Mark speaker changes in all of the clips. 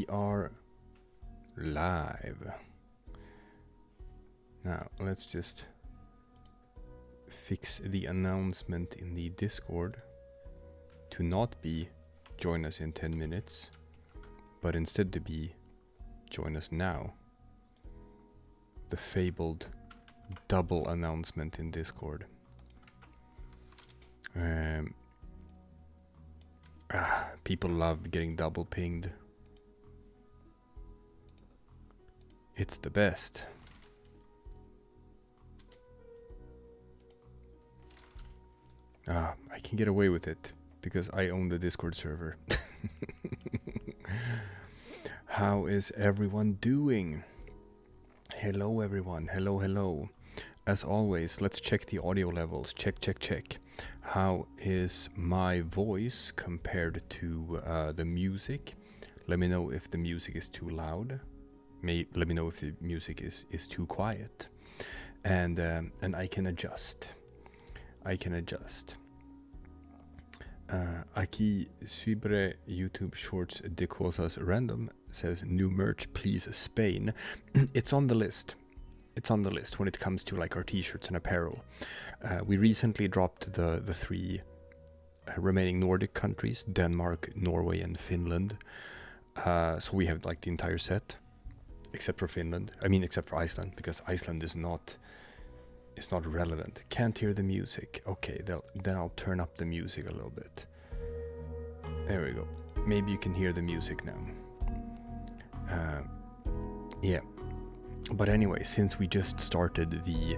Speaker 1: are live. Now, let's just fix the announcement in the Discord to not be join us in 10 minutes, but instead to be join us now. The fabled double announcement in Discord. People love getting double pinged. It's the best. I can get away with it because I own the Discord server. How is everyone doing? Hello everyone, hello. As always, let's check the audio levels. Check. How is my voice compared to the music? Let me know if the music is too loud. Let me know if the music is too quiet. And I can adjust. Aki Subre YouTube Shorts de Cosas Random says new merch, please Spain. It's on the list. When it comes to like our t-shirts and apparel. We recently dropped the three remaining Nordic countries, Denmark, Norway, and Finland. So we have like the entire set, except for Finland. I mean, except for Iceland, because Iceland is not relevant. Can't hear the music. Okay, then I'll turn up the music a little bit. There we go. Maybe you can hear the music now. Yeah. But anyway, since we just started the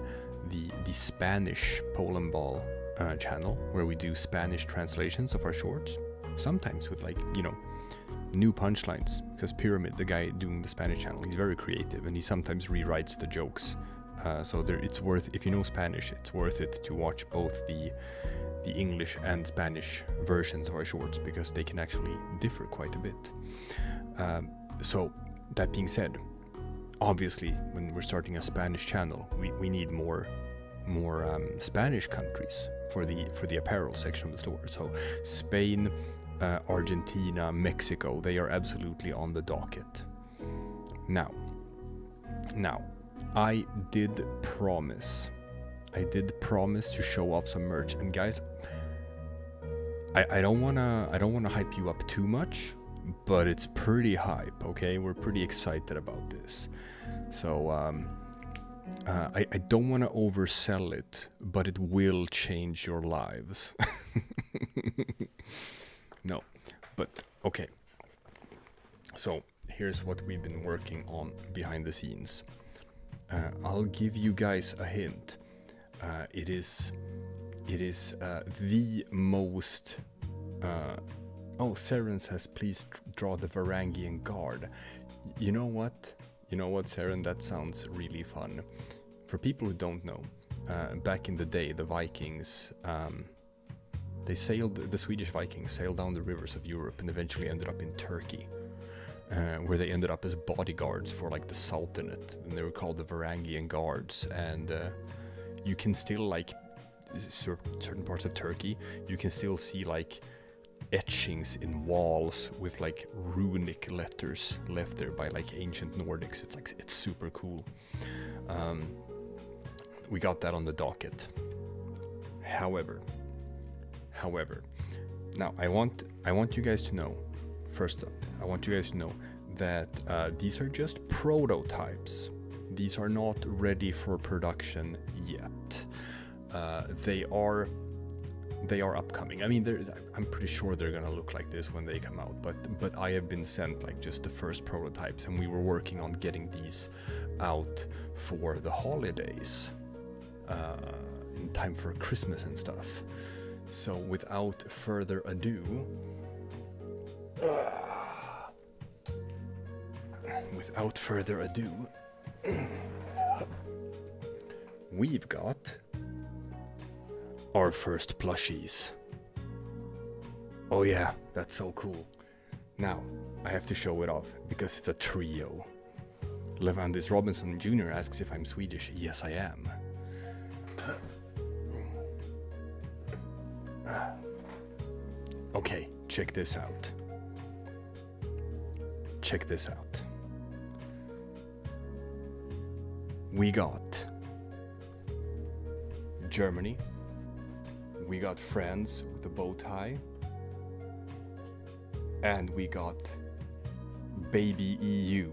Speaker 1: Spanish Polandball channel, where we do Spanish translations of our shorts, sometimes with like, new punchlines, because Pyramid, the guy doing the Spanish channel, he's very creative and he sometimes rewrites the jokes. So it's worth, if you know Spanish, it's worth it to watch both the English and Spanish versions of our shorts, because they can actually differ quite a bit. So that being said, obviously when we're starting a Spanish channel, we need more Spanish countries for the apparel section of the store. So Spain, Argentina, Mexico, they are absolutely on the docket. Now I did promise to show off some merch, and guys, I don't wanna hype you up too much, but it's pretty hype, okay? We're pretty excited about this. So I don't want to oversell it, but it will change your lives. No, but okay. So here's what we've been working on behind the scenes. I'll give you guys a hint. It is the most. Oh, Seren says, please draw the Varangian guard. You know what, Seren? That sounds really fun. For people who don't know, back in the day, the Vikings, the Swedish Vikings sailed down the rivers of Europe and eventually ended up in Turkey, where they ended up as bodyguards for like the Sultanate, and they were called the Varangian Guards. And you can still, like, certain parts of Turkey, you can still see like etchings in walls with like runic letters left there by like ancient Nordics. It's super cool. We got that on the docket. However, now I want you guys to know, first up, that these are just prototypes. These are not ready for production yet. They are upcoming. I mean, I'm pretty sure they're gonna look like this when they come out, but I have been sent like just the first prototypes, and we were working on getting these out for the holidays, in time for Christmas and stuff. So without further ado, we've got our first plushies. Oh yeah, that's so cool. Now, I have to show it off because it's a trio. Levandis Robinson Jr. asks if I'm Swedish. Yes, I am. Okay, check this out. check this out. We got Germany. We got France with the bow tie. And we got baby EU.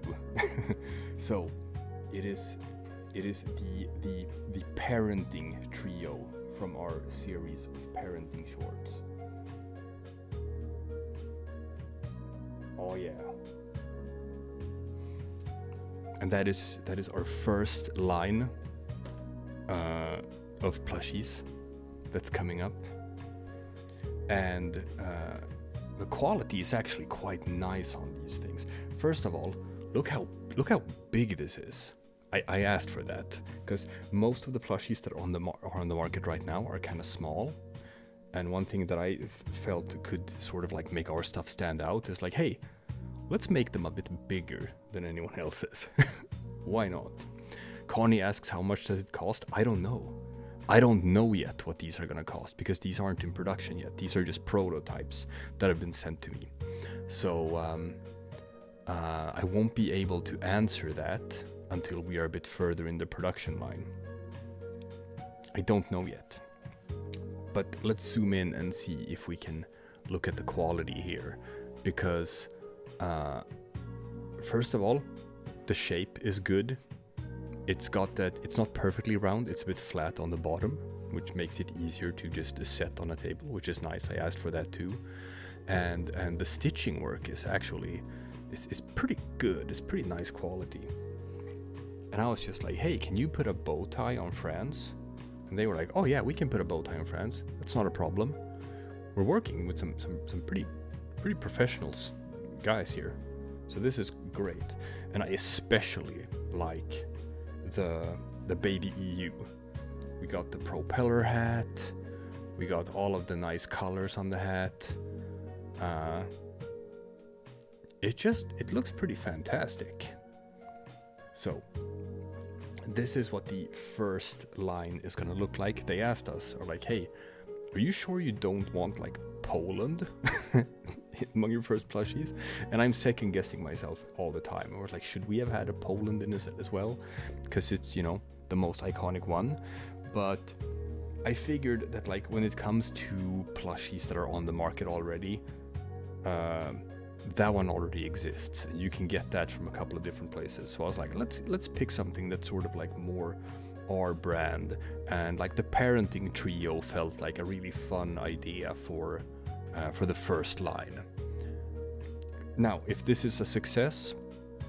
Speaker 1: So it is the parenting trio from our series of parenting shorts. Oh yeah. And that is our first line of plushies that's coming up. And the quality is actually quite nice on these things. First of all, look how big this is. I asked for that because most of the plushies that are on the market right now are kind of small. And one thing that I felt could sort of like make our stuff stand out is like, hey, let's make them a bit bigger than anyone else's. Why not? Connie asks, how much does it cost? I don't know. I don't know yet what these are gonna cost because these aren't in production yet. These are just prototypes that have been sent to me. So I won't be able to answer that until we are a bit further in the production line. I don't know yet. But let's zoom in and see if we can look at the quality here. Because first of all, the shape is good. It's got that, it's not perfectly round, it's a bit flat on the bottom, which makes it easier to just set on a table, which is nice. I asked for that too. And the stitching work is actually, is pretty good. It's pretty nice quality. And I was just like, hey, can you put a bow tie on France? And they were like, oh yeah, we can put a bow tie on France. That's not a problem. We're working with some pretty professional guys here. So this is great. And I especially like the baby EU. We got the propeller hat. We got all of the nice colors on the hat. It looks pretty fantastic. So this is what the first line is gonna look like. They asked us, or like, hey, are you sure you don't want like Poland among your first plushies? And I'm second guessing myself all the time. I was like, should we have had a Poland in this as well? Because it's, you know, the most iconic one. But I figured that like when it comes to plushies that are on the market already, that one already exists, and you can get that from a couple of different places. So I was like, let's pick something that's sort of like more our brand, and like the parenting trio felt like a really fun idea for the first line. Now, if this is a success,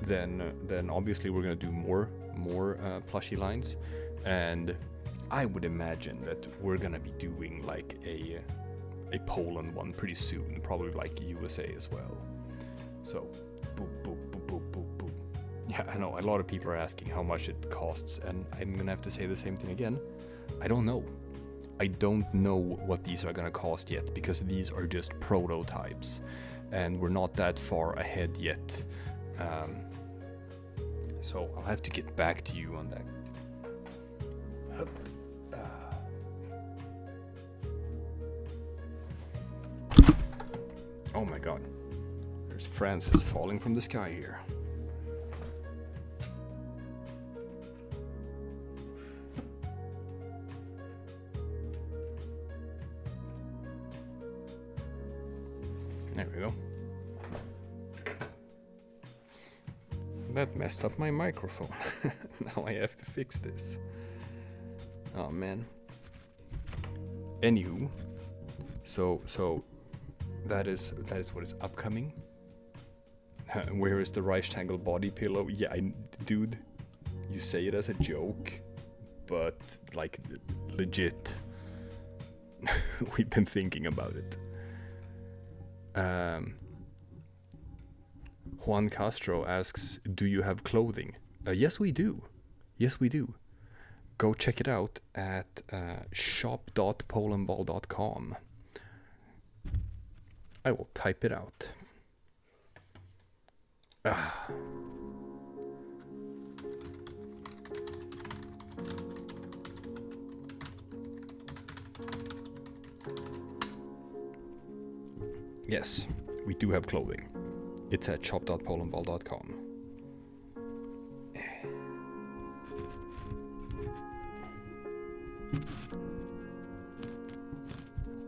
Speaker 1: then obviously we're gonna do more plushie lines, and I would imagine that we're gonna be doing like a Poland one pretty soon, probably like USA as well. So, boop, boop, boop, boop, boop, boop. Yeah, I know, a lot of people are asking how much it costs, and I'm gonna have to say the same thing again. I don't know. I don't know what these are gonna cost yet, because these are just prototypes, and we're not that far ahead yet. So I'll have to get back to you on that. Oh my god. There's Francis falling from the sky here. There we go. That messed up my microphone. Now I have to fix this. Oh man. Anywho, so that is what is upcoming. Where is the rectangle body pillow? Yeah, dude, you say it as a joke, but like legit, we've been thinking about it. Juan Castro asks, do you have clothing? Yes, we do. Yes, we do. Go check it out at shop.polandball.com. I will type it out. Yes, we do have clothing. It's at shop.polandball.com.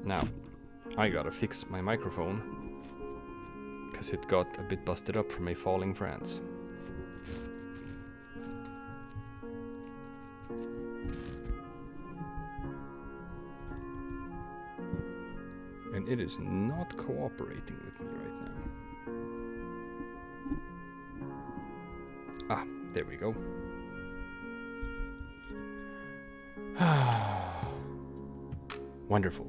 Speaker 1: Now, I gotta fix my microphone because it got a bit busted up from a fall in France. And it is not cooperating with me right now. Ah, there we go. Wonderful.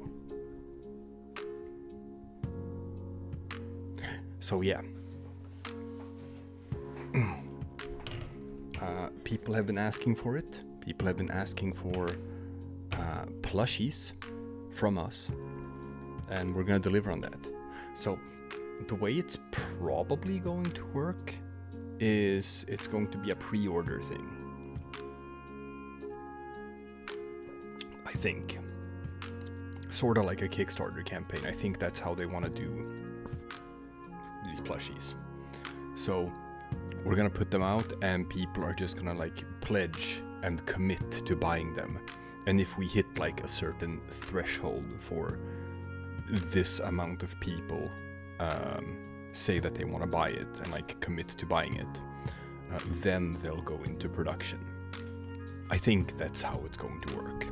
Speaker 1: So yeah, people have been asking for it. People have been asking for plushies from us, and we're gonna deliver on that. So the way it's probably going to work is it's going to be a pre-order thing. I think. Sort of like a Kickstarter campaign. I think that's how they want to do these plushies. So we're gonna put them out and people are just gonna like pledge and commit to buying them. And if we hit like a certain threshold for this amount of people say that they want to buy it and like commit to buying it, then they'll go into production. I think that's how it's going to work.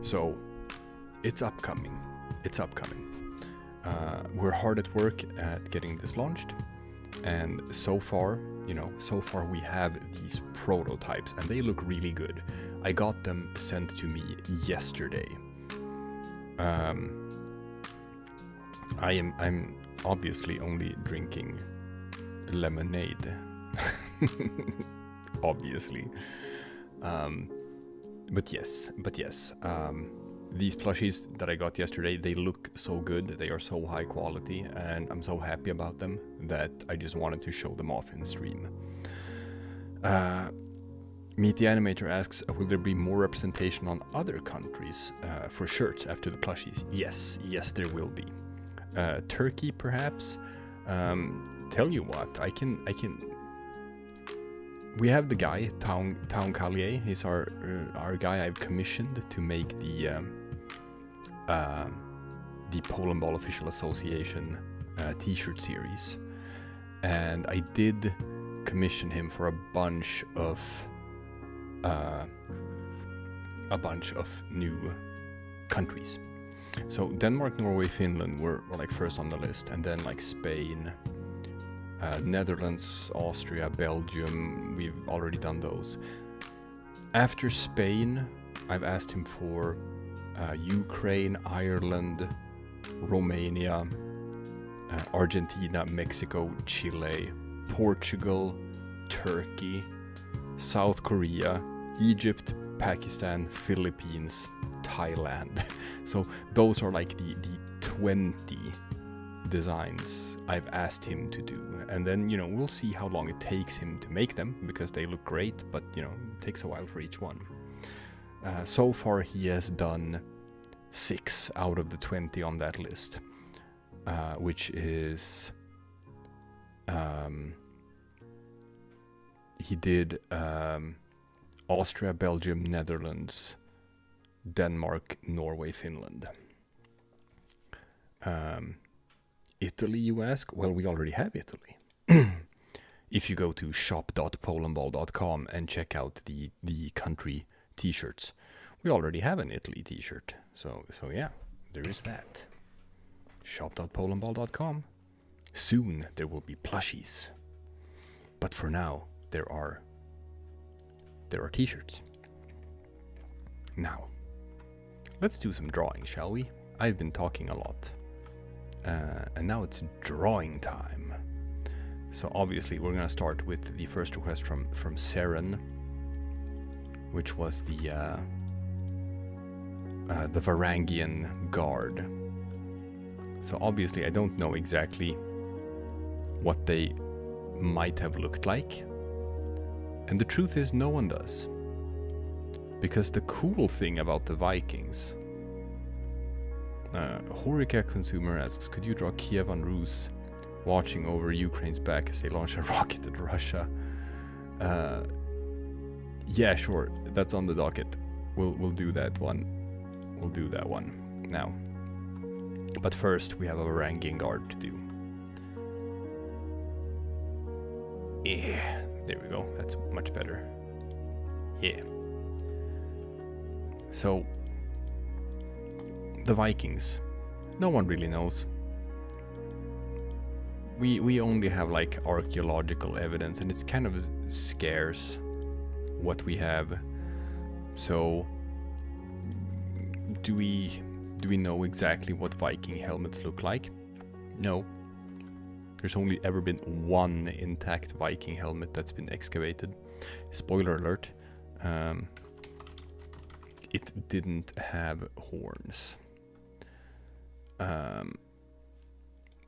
Speaker 1: So it's upcoming. It's upcoming. We're hard at work at getting this launched, and so far we have these prototypes and they look really good. I got them sent to me yesterday. I'm obviously only drinking lemonade. Obviously. But yes. These plushies that I got yesterday, they look so good, they are so high quality, and I'm so happy about them that I just wanted to show them off in stream. Meet the Animator asks, will there be more representation on other countries for shirts after the plushies? Yes, there will be. Turkey, perhaps. Tell you what, I can. We have the guy, Town Callier. He's our guy I've commissioned to make the Polandball Official Association t-shirt series, and I did commission him for a bunch of new countries. So Denmark, Norway, Finland were like first on the list, and then like Spain, Netherlands, Austria, Belgium. We've already done those. After Spain, I've asked him for Ukraine, Ireland, Romania, Argentina, Mexico, Chile, Portugal, Turkey, South Korea, Egypt, Pakistan, Philippines, Thailand. So those are like the 20 designs I've asked him to do, and then we'll see how long it takes him to make them, because they look great, but it takes a while for each one. So far he has done 6 out of the 20 on that list, which is he did Austria, Belgium, Netherlands, Denmark, Norway, Finland. Italy, you ask? Well, we already have Italy. If you go to shop.polandball.com and check out the country t-shirts, we already have an Italy t-shirt. So yeah, there is that. Shop.polandball.com. Soon there will be plushies. But for now, there are t-shirts. Now, let's do some drawing, shall we? I've been talking a lot. And now it's drawing time. So obviously we're gonna start with the first request from Seren, which was the Varangian guard. So obviously I don't know exactly what they might have looked like, and the truth is no one does, because the cool thing about the Vikings, Horika Consumer asks, could you draw Kievan Rus watching over Ukraine's back as they launch a rocket at Russia. Yeah, sure, that's on the docket. We'll do that one. We'll do that one now. But first, we have a Varangian Guard to do. Yeah, there we go. That's much better. Yeah. So, the Vikings. No one really knows. We only have like archaeological evidence, and it's kind of scarce what we have. So, do we know exactly what Viking helmets look like? No. There's only ever been one intact Viking helmet that's been excavated. Spoiler alert, it didn't have horns.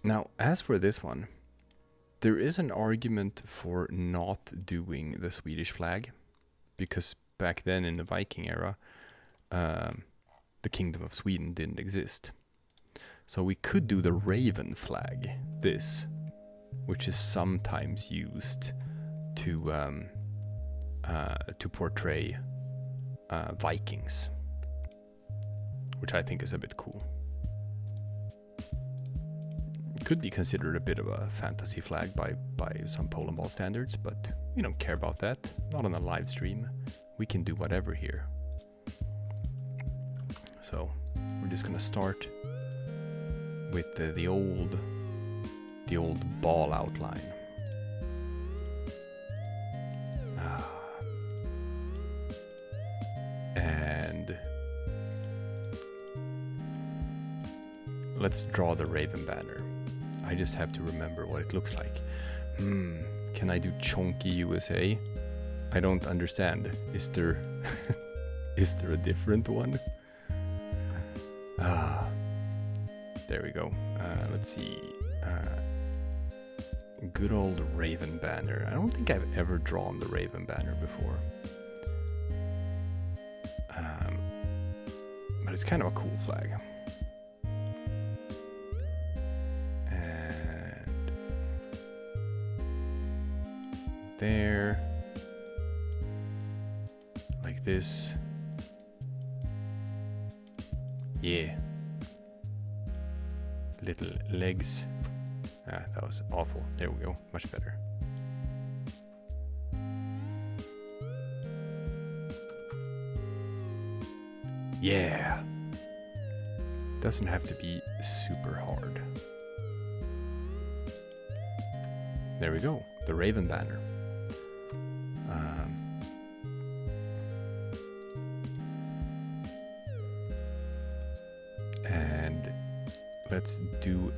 Speaker 1: Now, as for this one, there is an argument for not doing the Swedish flag, because back then in the Viking era, the Kingdom of Sweden didn't exist. So we could do the Raven flag, this, which is sometimes used to portray Vikings, which I think is a bit cool. It could be considered a bit of a fantasy flag by some Polandball standards, but we don't care about that. Not on a live stream. We can do whatever here. So we're just gonna start with the old ball outline. And let's draw the Raven banner. I just have to remember what it looks like. Can I do Chonky USA? I don't understand. Is there is there a different one? There we go. Let's see. Good old Raven banner. I don't think I've ever drawn the Raven banner before. But it's kind of a cool flag. And there. Like this. Yeah. Little legs. That was awful. There we go. Much better. Yeah. Doesn't have to be super hard. There we go. The Raven banner. And let's do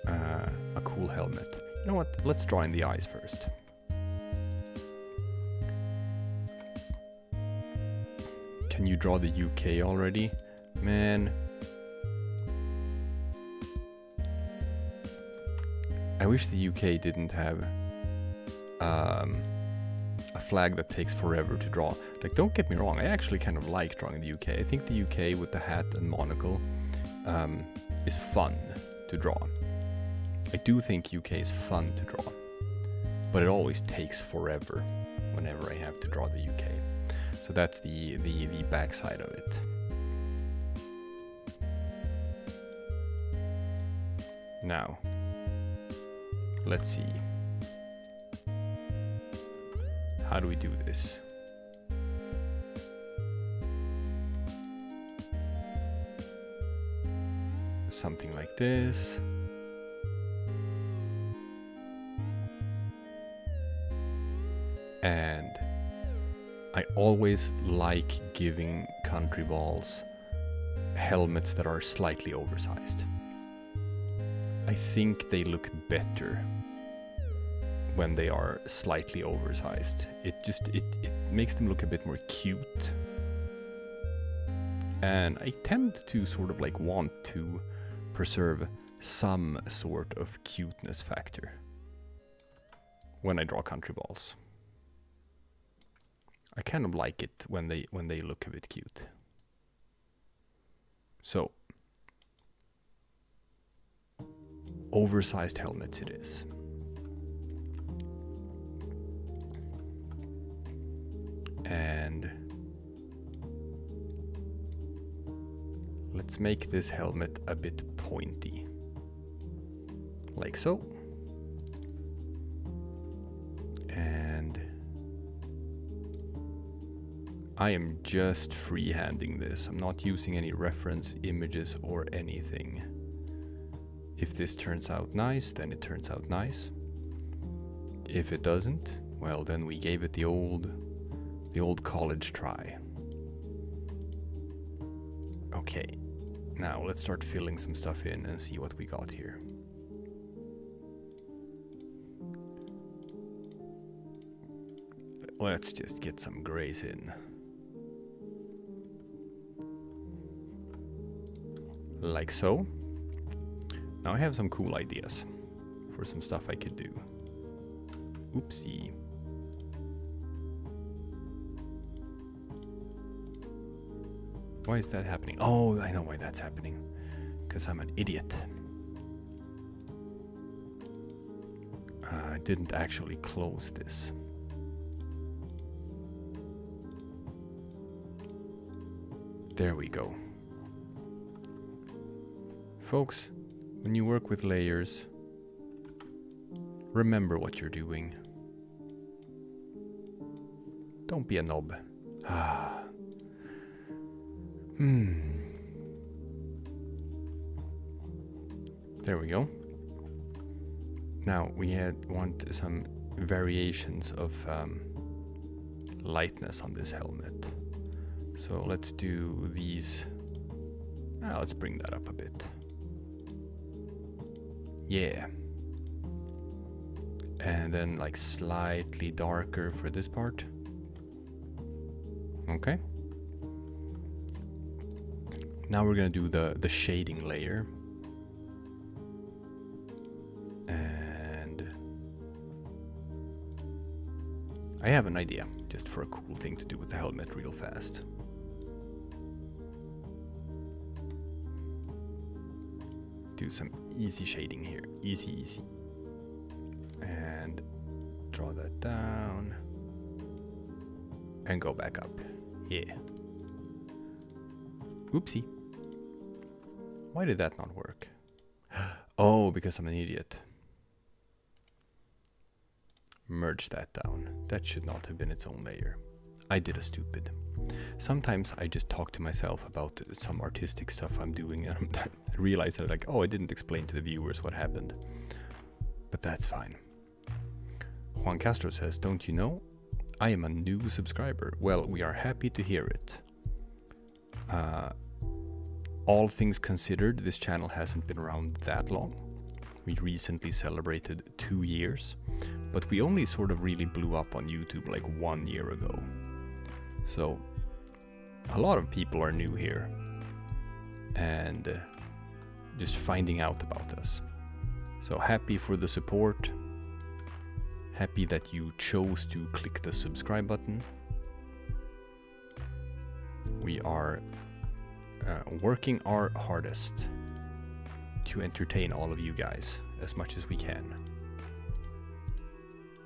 Speaker 1: a cool helmet. You know what? Let's draw in the eyes first. Can you draw the UK already? Man. I wish the UK didn't have a flag that takes forever to draw. Like, don't get me wrong, I actually kind of like drawing the UK. I think the UK with the hat and monocle is fun to draw. I do think UK is fun to draw, but it always takes forever whenever I have to draw the UK. So that's the backside of it. Now, let's see. How do we do this? Something like this. And I always like giving countryballs helmets that are slightly oversized. I think they look better when they are slightly oversized. It makes them look a bit more cute. And I tend to sort of like want to preserve some sort of cuteness factor when I draw countryballs. I kind of like it when they look a bit cute. So, oversized helmets it is. And let's make this helmet a bit pointy. Like so. And I am just freehanding this. I'm not using any reference images or anything. If this turns out nice, then it turns out nice. If it doesn't, well, then we gave it the old college try. Okay, now let's start filling some stuff in and see what we got here. Let's just get some grays in. Like so. Now I have some cool ideas for some stuff I could do. Oopsie. Why is that happening? Oh, I know why that's happening. Because I'm an idiot. I didn't actually close this. There we go. Folks, when you work with layers, remember what you're doing. Don't be a knob. There we go. Now we want some variations of lightness on this helmet. So let's do these. Let's bring that up a bit. Yeah. And then like slightly darker for this part. Okay. Now we're gonna do the shading layer. And I have an idea, just for a cool thing to do with the helmet real fast. Do some easy shading here. Easy. And draw that down. And go back up. Yeah. Oopsie. Why did that not work? Oh, because I'm an idiot. Merge that down. That should not have been its own layer. I did a stupid. Sometimes I just talk to myself about some artistic stuff I'm doing and I realize that like, oh, I didn't explain to the viewers what happened. But that's fine. Juan Castro says, don't you know? I am a new subscriber. Well, we are happy to hear it. All things considered, this channel hasn't been around that long. We recently celebrated 2 years, but we only sort of really blew up on YouTube like 1 year ago. So a lot of people are new here and just finding out about us. So happy for the support. Happy that you chose to click the subscribe button. We are working our hardest to entertain all of you guys as much as we can,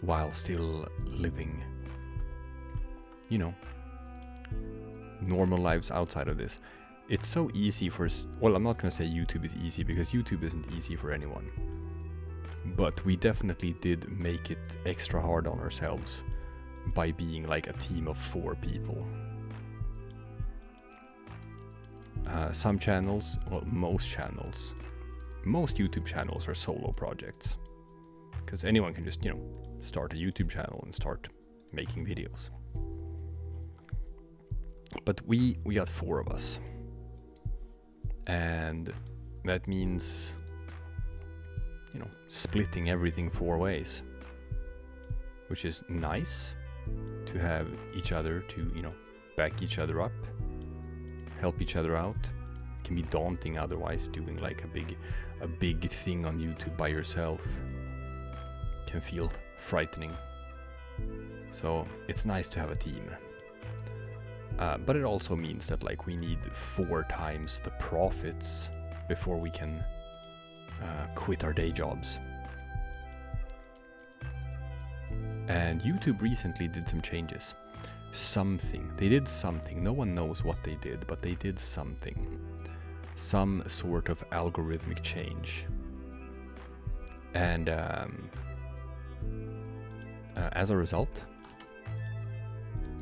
Speaker 1: while still living, you know, normal lives outside of this. It's so easy for well, I'm not gonna say YouTube is easy, because YouTube isn't easy for anyone, but we definitely did make it extra hard on ourselves by being like a team of 4 people. Some channels, well, most YouTube channels are solo projects, because anyone can just, you know, start a YouTube channel and start making videos. But we got 4 of us, and that means, you know, splitting everything 4 ways, which is nice to have each other to, you know, back each other up, help each other out. It can be daunting otherwise, doing like a big thing on YouTube by yourself. Can feel frightening. So it's nice to have a team. But it also means that like we need 4 times the profits before we can quit our day jobs. And YouTube recently did some changes. They did something. No one knows what they did, but they did something. Some sort of algorithmic change. And as a result,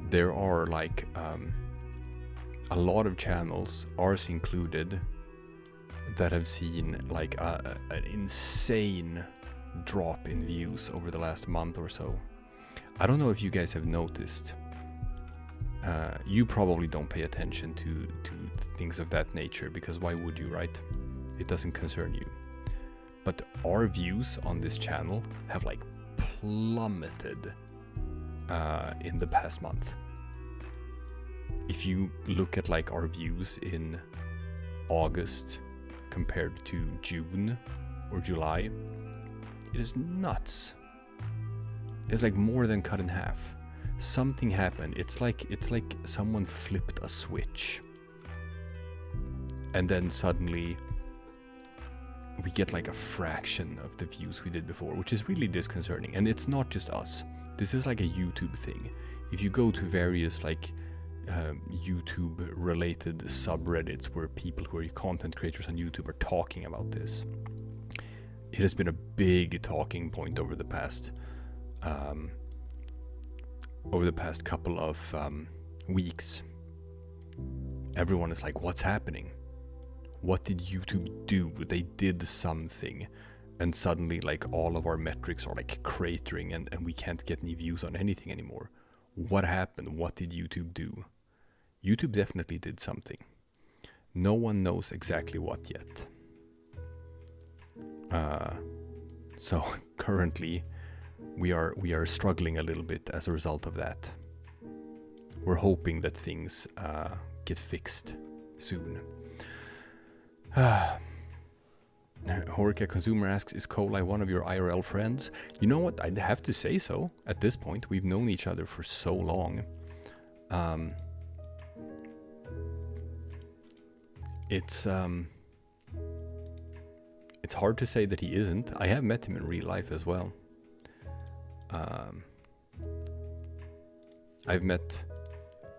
Speaker 1: there are like a lot of channels, ours included, that have seen like an insane drop in views over the last month or so. I don't know if you guys have noticed. You probably don't pay attention to things of that nature, because why would you, right? It doesn't concern you. But our views on this channel have like plummeted in the past month. If you look at like our views in August compared to June or July, it is nuts. It's like more than cut in half. Something happened. It's like someone flipped a switch, and then suddenly we get like a fraction of the views we did before, which is really disconcerting. And it's not just us. This is like a YouTube thing. If you go to various like YouTube related subreddits where people who are content creators on YouTube are talking about this, it has been a big talking point over the past couple of weeks. Everyone is like, what's happening? What did YouTube do? They did something, and suddenly like all of our metrics are like cratering, and we can't get any views on anything anymore. What happened? What did YouTube do? YouTube definitely did something. No one knows exactly what yet. So currently we are struggling a little bit as a result of that. We're hoping that things get fixed soon. Horka Consumer asks, is Kolai one of your IRL friends? You know what? I'd have to say so. At this point, we've known each other for so long. It's hard to say that he isn't. I have met him in real life as well. I've met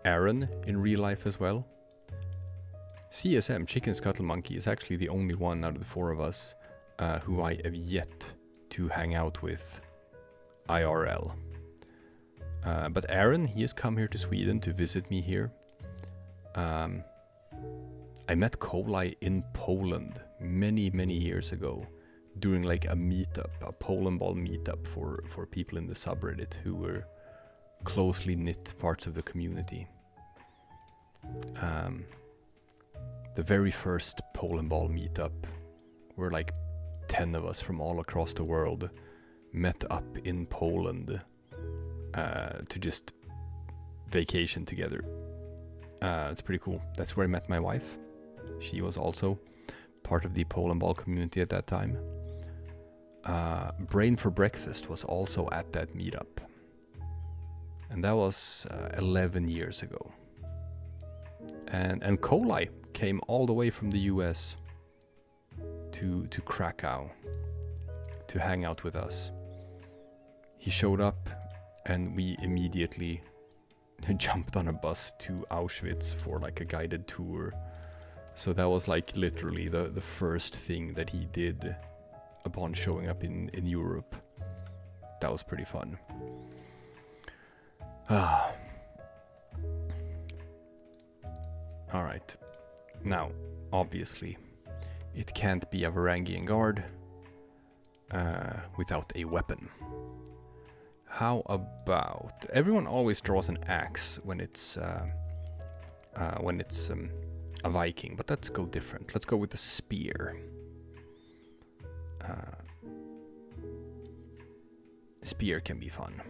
Speaker 1: Aaron in real life as well. CSM, Chicken Scuttle Monkey, is actually the only one out of the four of us who I have yet to hang out with IRL. But Aaron, he has come here to Sweden to visit me here. I met Kolai in Poland many, many years ago during like a meetup, a Polandball meetup for people in the subreddit who were closely knit parts of the community. The very first Polandball meetup, where like 10 of us from all across the world met up in Poland to just vacation together. It's pretty cool. That's where I met my wife. She was also part of the Polandball community at that time. Brain for Breakfast was also at that meetup. And that was 11 years ago. And Kolai came all the way from the US to Krakow to hang out with us. He showed up and we immediately jumped on a bus to Auschwitz for like a guided tour. So that was like literally the first thing that he did upon showing up in Europe. That was pretty fun. Alright. Now, obviously, it can't be a Varangian guard without a weapon. How about... Everyone always draws an axe when it's a Viking, but let's go different. Let's go with the spear. Spear can be fun.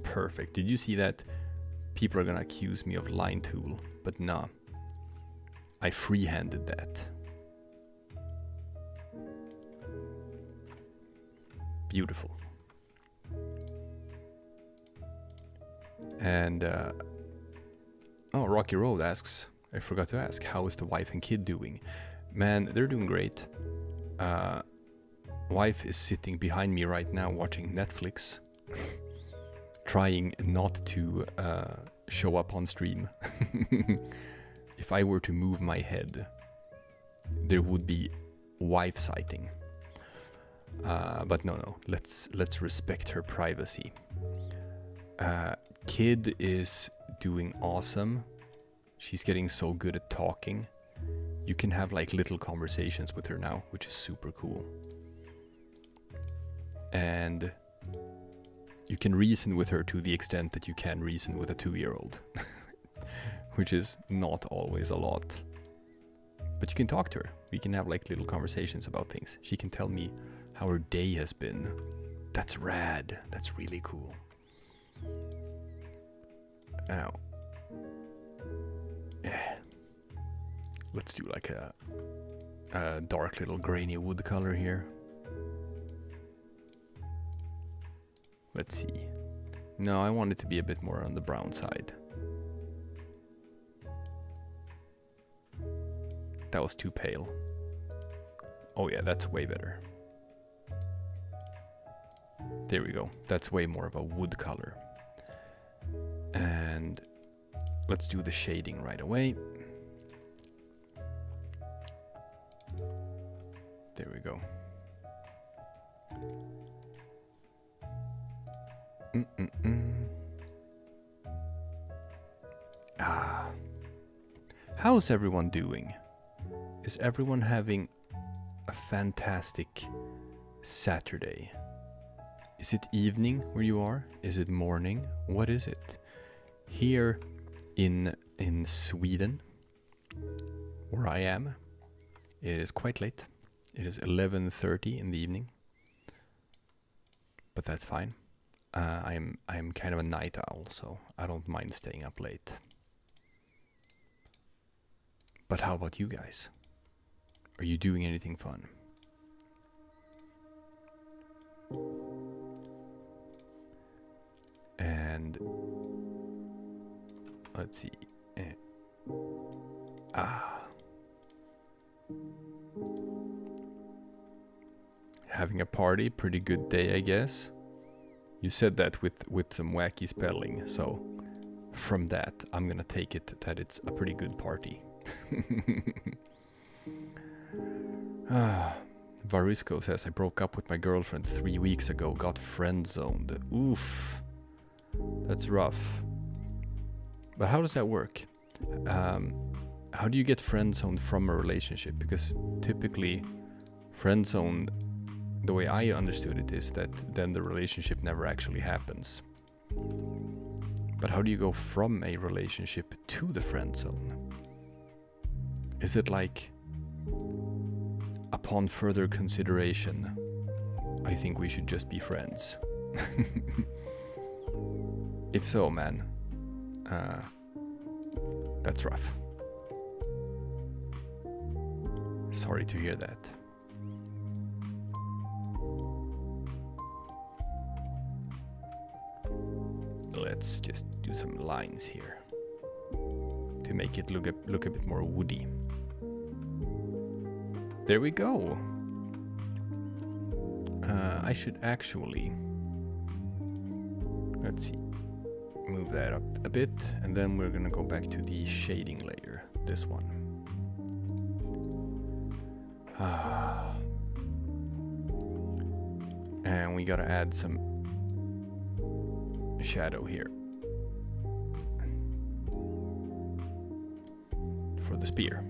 Speaker 1: Perfect. Did you see that? People are gonna accuse me of line tool, but nah. I free-handed that. Beautiful. And Rocky Road asks, I forgot to ask, how is the wife and kid doing? Man, they're doing great. Wife is sitting behind me right now watching Netflix, trying not to show up on stream. If I were to move my head, there would be wife sighting. But no, let's respect her privacy. Kid is doing awesome. She's getting so good at talking. You can have like little conversations with her now, which is super cool. And you can reason with her to the extent that you can reason with a 2-year-old, which is not always a lot. But you can talk to her. We can have like little conversations about things. She can tell me how her day has been. That's rad. That's really cool. Now, let's do like a dark little grainy wood color here. Let's see. No, I want it to be a bit more on the brown side. That was too pale. Oh yeah, that's way better. There we go. That's way more of a wood color. And let's do the shading right away. There we go. How's everyone doing? Is everyone having a fantastic Saturday? Is it evening where you are? Is it morning? What is it? Here in Sweden, where I am, it is quite late. It is 11:30 in the evening, but that's fine. I'm kind of a night owl, so I don't mind staying up late. But how about you guys? Are you doing anything fun? And let's see. Having a party, pretty good day, I guess. You said that with some wacky spelling, so from that, I'm gonna take it that it's a pretty good party. Varisco says, I broke up with my girlfriend 3 weeks ago, got friend-zoned. Oof. That's rough. But how does that work? How do you get friend-zoned from a relationship? Because typically, friend-zoned, the way I understood it is that then the relationship never actually happens. But how do you go from a relationship to the friend zone? Is it like, upon further consideration, I think we should just be friends? If so, man, that's rough. Sorry to hear that. Let's just do some lines here to make it look a bit more woody. There we go. I should actually, let's see, move that up a bit, and then we're gonna go back to the shading layer, this one. And we gotta add some shadow here for the spear.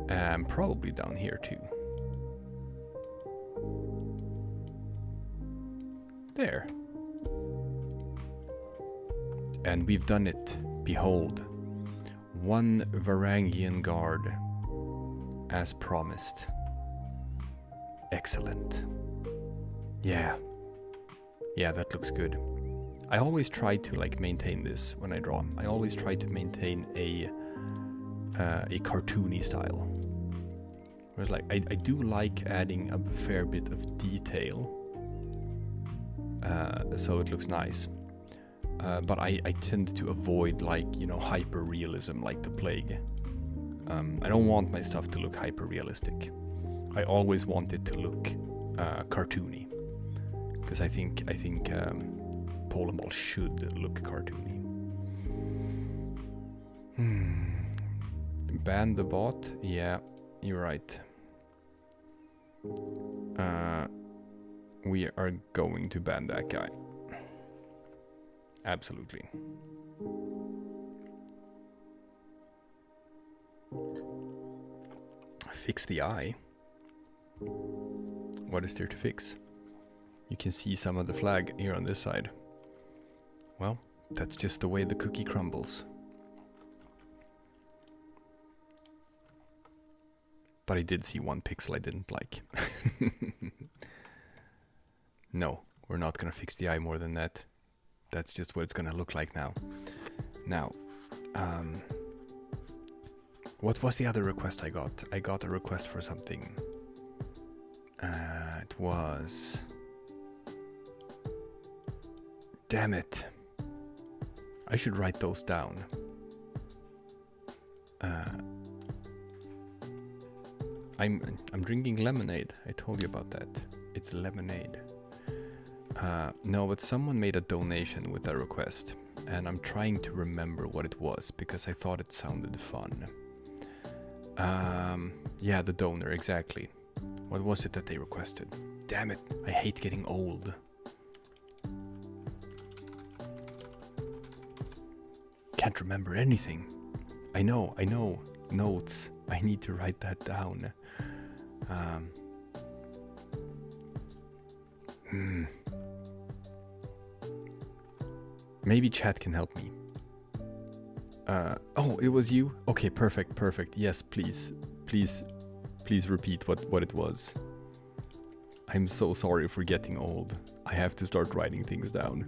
Speaker 1: And probably down here too. There. And we've done it. Behold, one Varangian guard as promised. Excellent. Yeah, that looks good. I always try to like maintain this when I draw. I always try to maintain a cartoony style. Whereas like I do like adding a fair bit of detail, so it looks nice. but I tend to avoid, like, you know, hyper realism like the plague. I don't want my stuff to look hyper realistic. I always want it to look cartoony, because I think Polandball should look cartoony. Ban the bot? Yeah, you're right. We are going to ban that guy. Absolutely. Fix the eye. What is there to fix? You can see some of the flag here on this side. Well, that's just the way the cookie crumbles. But I did see one pixel I didn't like. No, we're not gonna fix the eye more than that. That's just what it's gonna look like now. Now, what was the other request I got? I got a request for something. It was... Damn it. I should write those down. I'm drinking lemonade. I told you about that. It's lemonade. No, but someone made a donation with a request, and I'm trying to remember what it was because I thought it sounded fun. Yeah, the donor, exactly. What was it that they requested? Damn it, I hate getting old. Can't remember anything. I know. Notes. I need to write that down. Maybe chat can help me. Oh, it was you? Okay, perfect. Yes, please repeat what it was. I'm so sorry for getting old. I have to start writing things down.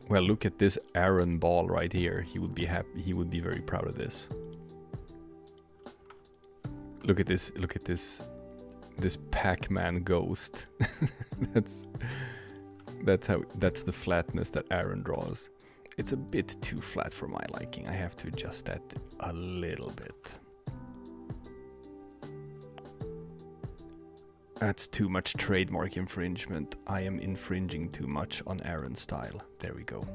Speaker 1: Well, look at this Aaron ball right here. He would be happy. He would be very proud of this. Look at this. This Pac-Man ghost. that's the flatness that Aaron draws. It's a bit too flat for my liking. I have to adjust that a little bit. That's too much trademark infringement. I am infringing too much on Aaron's style. There we go.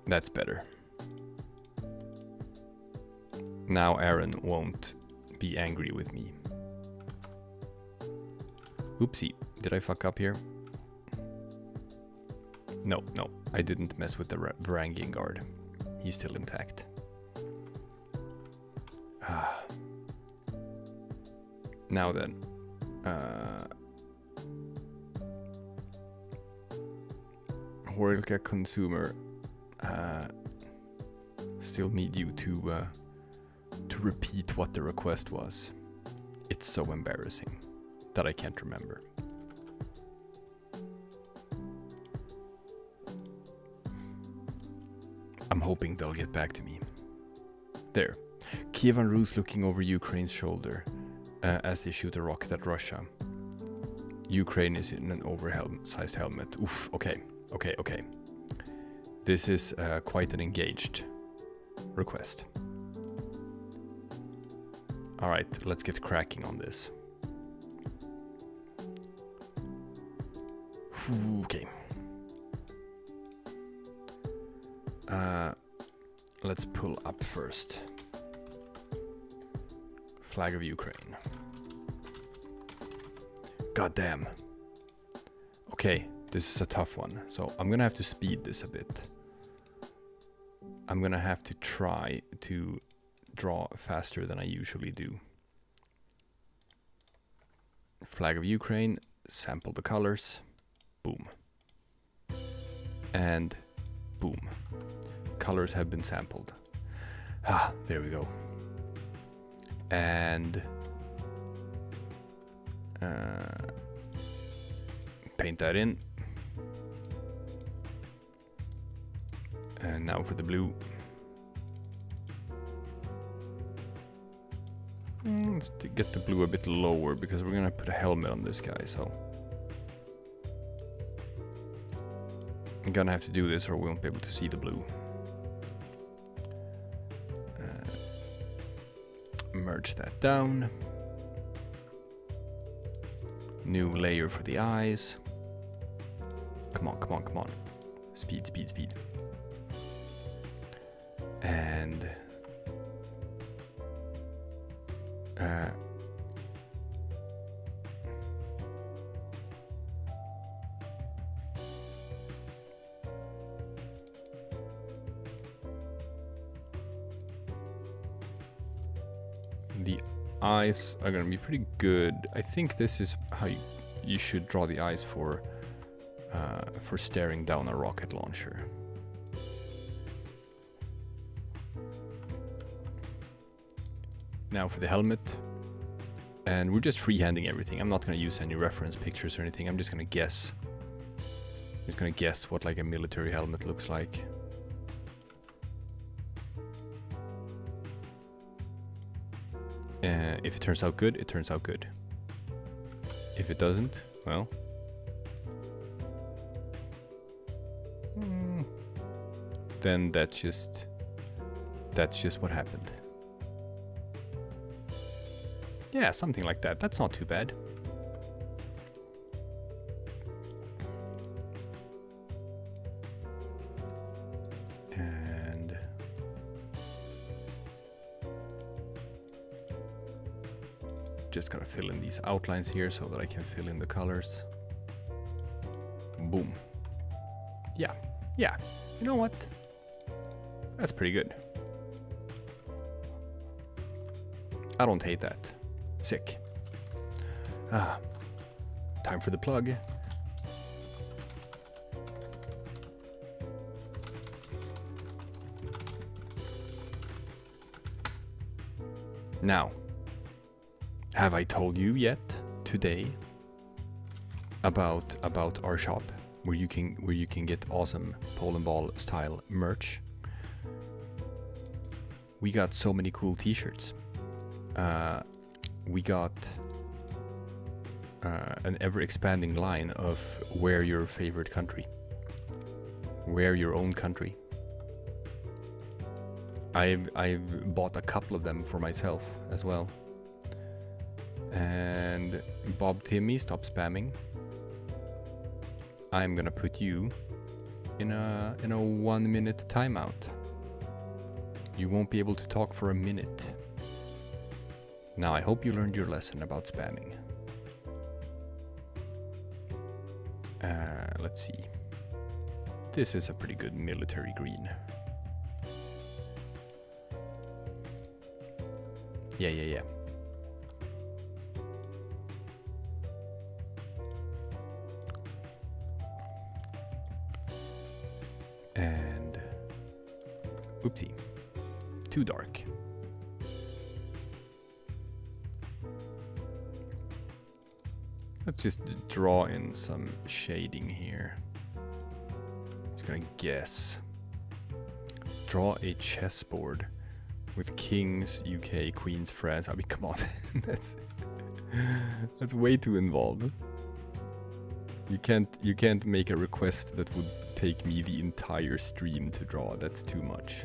Speaker 1: That's better. Now Aaron won't be angry with me. Oopsie, did I fuck up here? No, I didn't mess with the Varangian guard. He's still intact. Now then, Horilka consumer, still need you to repeat what the request was. It's so embarrassing that I can't remember. I'm hoping they'll get back to me. There, Kievan Rus looking over Ukraine's shoulder. As they shoot a rocket at Russia. Ukraine is in an oversized helmet. Oof, okay. This is quite an engaged request. Alright, let's get cracking on this. Okay. Let's pull up first. Flag of Ukraine. God damn. Okay, this is a tough one. So I'm gonna have to speed this a bit. I'm gonna have to try to draw faster than I usually do. Flag of Ukraine, sample the colors, boom. And boom. Colors have been sampled. There we go. And paint that in. And now for the blue. Let's get the blue a bit lower because we're gonna put a helmet on this guy, so I'm gonna have to do this or we won't be able to see the blue. Merge that down. New layer for the eyes. Come on, come on, come on. Speed, speed, speed. And the eyes are gonna be pretty good. I think this is how you should draw the eyes for staring down a rocket launcher. Now for the helmet. And we're just freehanding everything. I'm not going to use any reference pictures or anything. I'm just going to guess. I'm just going to guess what like a military helmet looks like. If it turns out good, it turns out good. If it doesn't, well... then that's just what happened. Yeah, something like that. That's not too bad. And just gotta fill in these outlines here so that I can fill in the colors. Boom. Yeah, yeah. You know what? That's pretty good. I don't hate that. Sick. Ah, time for the plug. Now, have I told you yet today about our shop where you can get awesome Polandball style merch? We got so many cool t-shirts. We got an ever-expanding line of wear your favorite country. Wear your own country. I've bought a couple of them for myself as well. And Bob Timmy, stop spamming. I'm gonna put you in a 1 minute timeout. You won't be able to talk for a minute. Now, I hope you learned your lesson about spamming. Let's see. This is a pretty good military green. Yeah, yeah, yeah. And... oopsie. Too dark. Let's just draw in some shading here. Just gonna guess. Draw a chessboard with kings, UK, queens, France. I mean, come on, that's way too involved. You can't make a request that would take me the entire stream to draw. That's too much.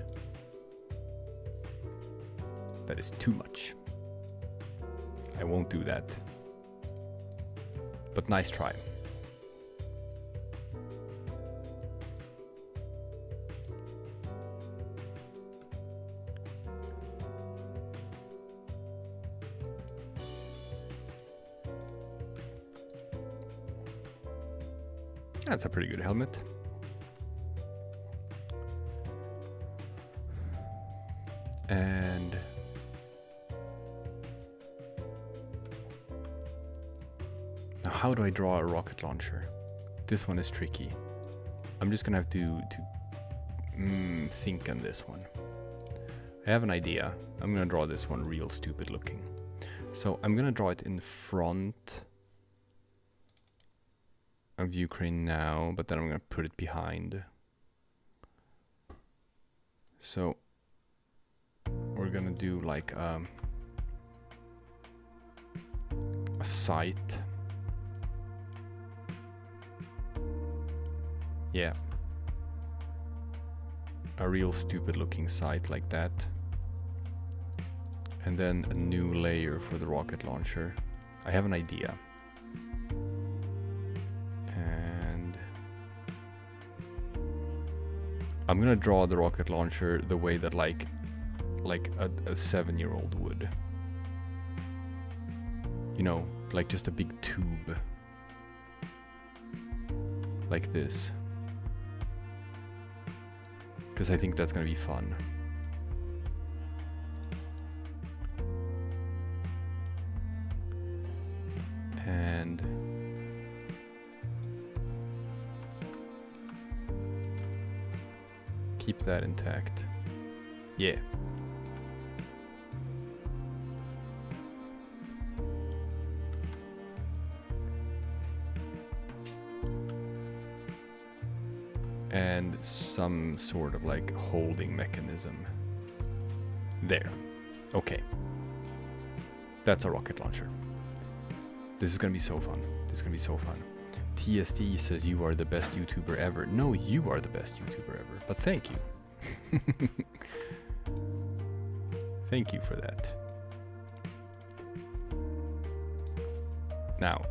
Speaker 1: That is too much. I won't do that. But nice try. That's a pretty good helmet. And now how do I draw a rocket launcher? This one is tricky. I'm just gonna have to think on this one. I have an idea. I'm gonna draw this one real stupid looking. So I'm gonna draw it in front of Ukraine now, but then I'm gonna put it behind. So we're gonna do like a sight. Yeah. A real stupid looking sight like that. And then a new layer for the rocket launcher. I have an idea. And I'm gonna draw the rocket launcher the way that like a 7-year-old would. You know, like just a big tube. Like this. Because I think that's gonna be fun. And keep that intact. Yeah. And some sort of like holding mechanism. There. Okay. That's a rocket launcher. This is gonna be so fun. This is gonna be so fun. TSD says you are the best YouTuber ever. No, you are the best YouTuber ever. But thank you. Thank you for that. Now.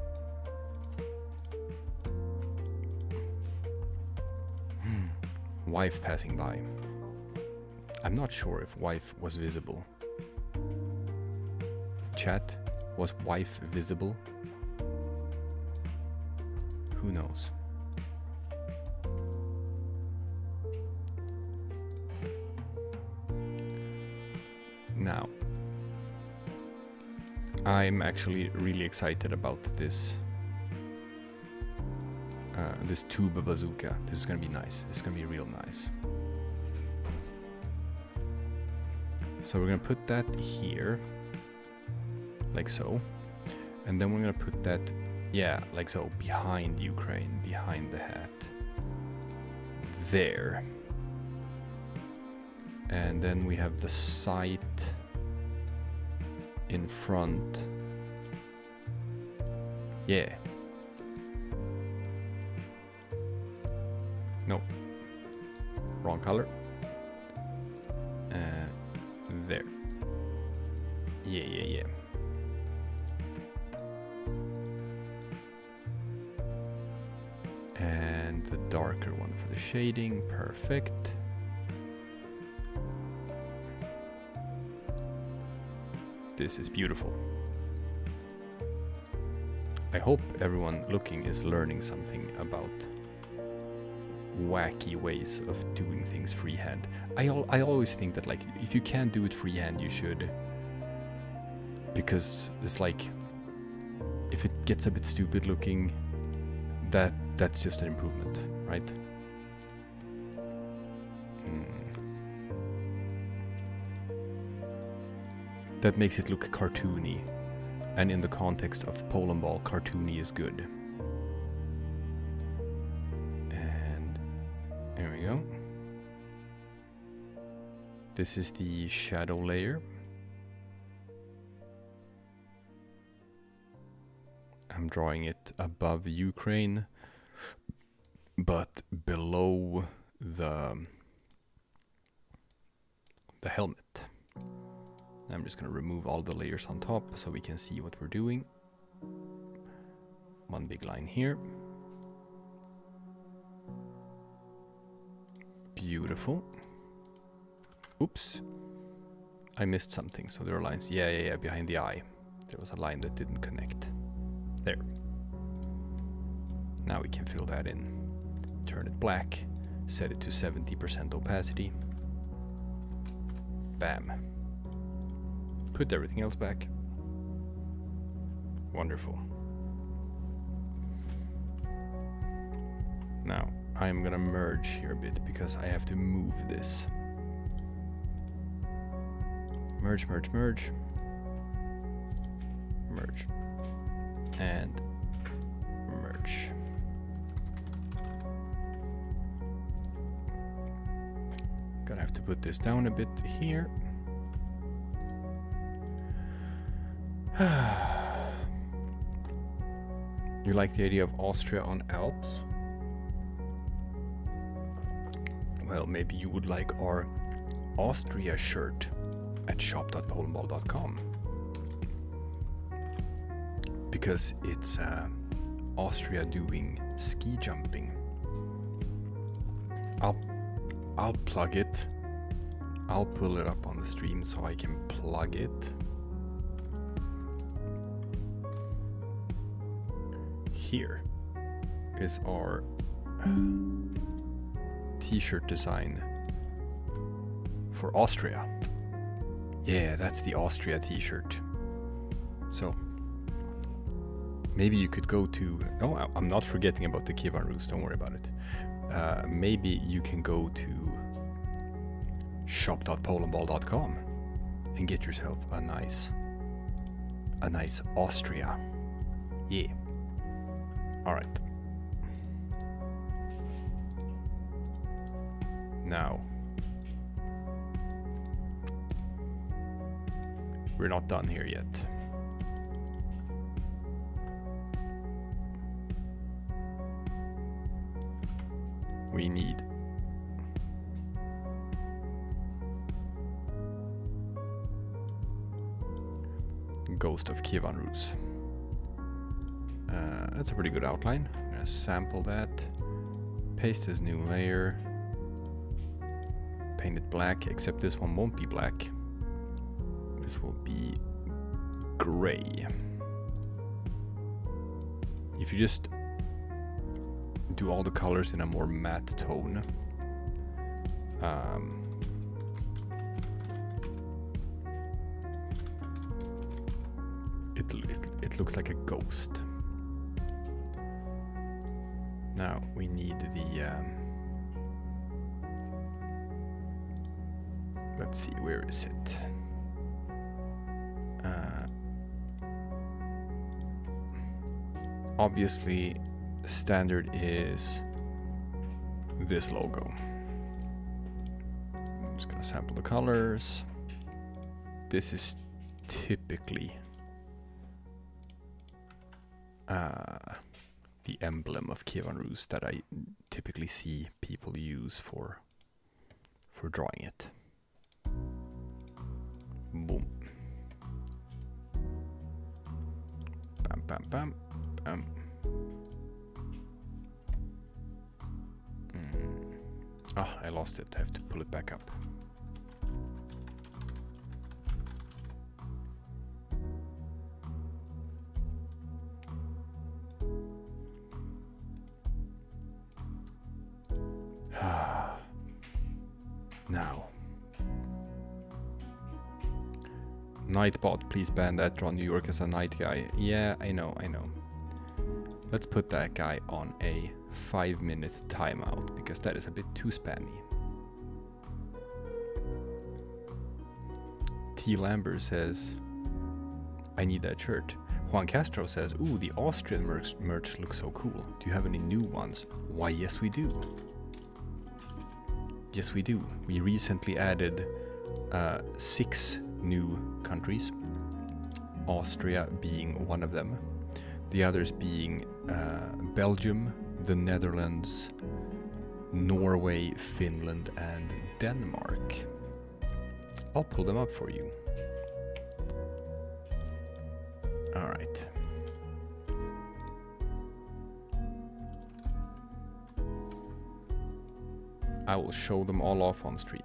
Speaker 1: Wife passing by. I'm not sure if wife was visible. Chat, was wife visible? Who knows? Now, I'm actually really excited about this. This tube bazooka. This is gonna be nice. This is gonna be real nice. So we're gonna put that here, like so, and then we're gonna put that, yeah, like so, behind Ukraine, behind the hat, there. And then we have the sight in front. Yeah. No. Wrong color. There. Yeah. And the darker one for the shading. Perfect. This is beautiful. I hope everyone looking is learning something about wacky ways of doing things freehand. I always think that like if you can't do it freehand, you should, because it's like if it gets a bit stupid looking, that's just an improvement, right? That makes it look cartoony, and in the context of Polandball, cartoony is good. There we go. This is the shadow layer. I'm drawing it above Ukraine, but below the helmet. I'm just gonna remove all the layers on top so we can see what we're doing. One big line here. Beautiful. Oops. I missed something. So there are lines. Yeah. Behind the eye. There was a line that didn't connect. There. Now we can fill that in. Turn it black. Set it to 70% opacity. Bam. Put everything else back. Wonderful. Now, I'm gonna merge here a bit because I have to move this. Merge. Merge. And merge. Gonna have to put this down a bit here. You like the idea of Austria on Alps? Well, maybe you would like our Austria shirt at shop.polandball.com, because it's Austria doing ski jumping. I'll plug it. I'll pull it up on the stream so I can plug it. Here is our t-shirt design for Austria. Yeah, that's the Austria t-shirt. So maybe you could go to... Oh, I'm not forgetting about the Kievan Rus, don't worry about it. Maybe you can go to shop.polandball.com and get yourself a nice Austria. Yeah. All right. Now, we're not done here yet. We need Ghost of Kievan Rus. That's a pretty good outline. I'm gonna sample that, paste this new layer, paint it black, except this one won't be black. This will be gray. If you just do all the colors in a more matte tone, it looks like a ghost. Now we need the let's see, where is it? Obviously standard is this logo. I'm just gonna sample the colors. This is typically the emblem of Kievan Rus that I typically see people use for drawing it. Boom. Bam, bam, bam, bam. Oh, I lost it. I have to pull it back up. Now. Nightbot, please ban that. Draw New York as a night guy. Yeah, I know. Let's put that guy on a 5-minute timeout, because that is a bit too spammy. T. Lambert says, I need that shirt. Juan Castro says, ooh, the Austrian merch looks so cool. Do you have any new ones? Why, yes we do. Yes we do. We recently added 6 new countries, Austria being one of them. The others being Belgium, the Netherlands, Norway, Finland, and Denmark. I'll pull them up for you. All right. I will show them all off on stream.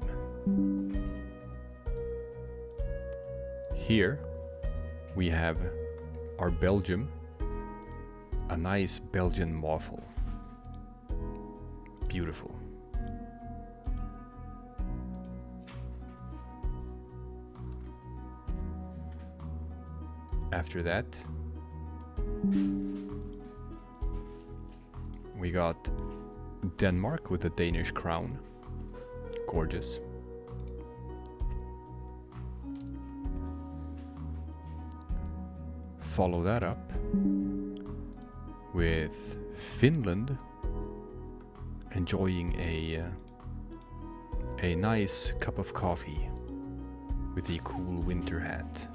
Speaker 1: Here we have our Belgium, a nice Belgian waffle. Beautiful. After that, we got Denmark with a Danish crown. Gorgeous. Follow that up with Finland enjoying a nice cup of coffee with a cool winter hat.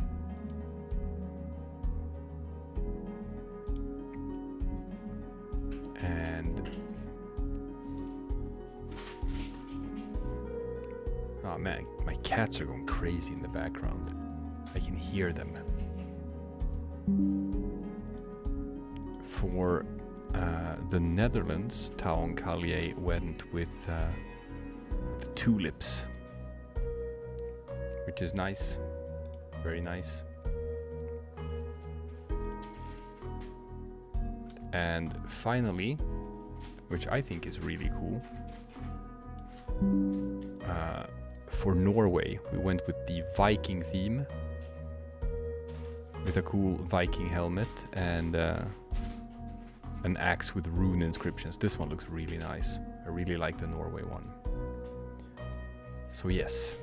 Speaker 1: Oh man, my cats are going crazy in the background. I can hear them. For the Netherlands, Town Callier went with the tulips, which is nice, very nice. And finally, which I think is really cool, for Norway, we went with the Viking theme, with a cool Viking helmet and an axe with rune inscriptions. This one looks really nice. I really like the Norway one. So yes.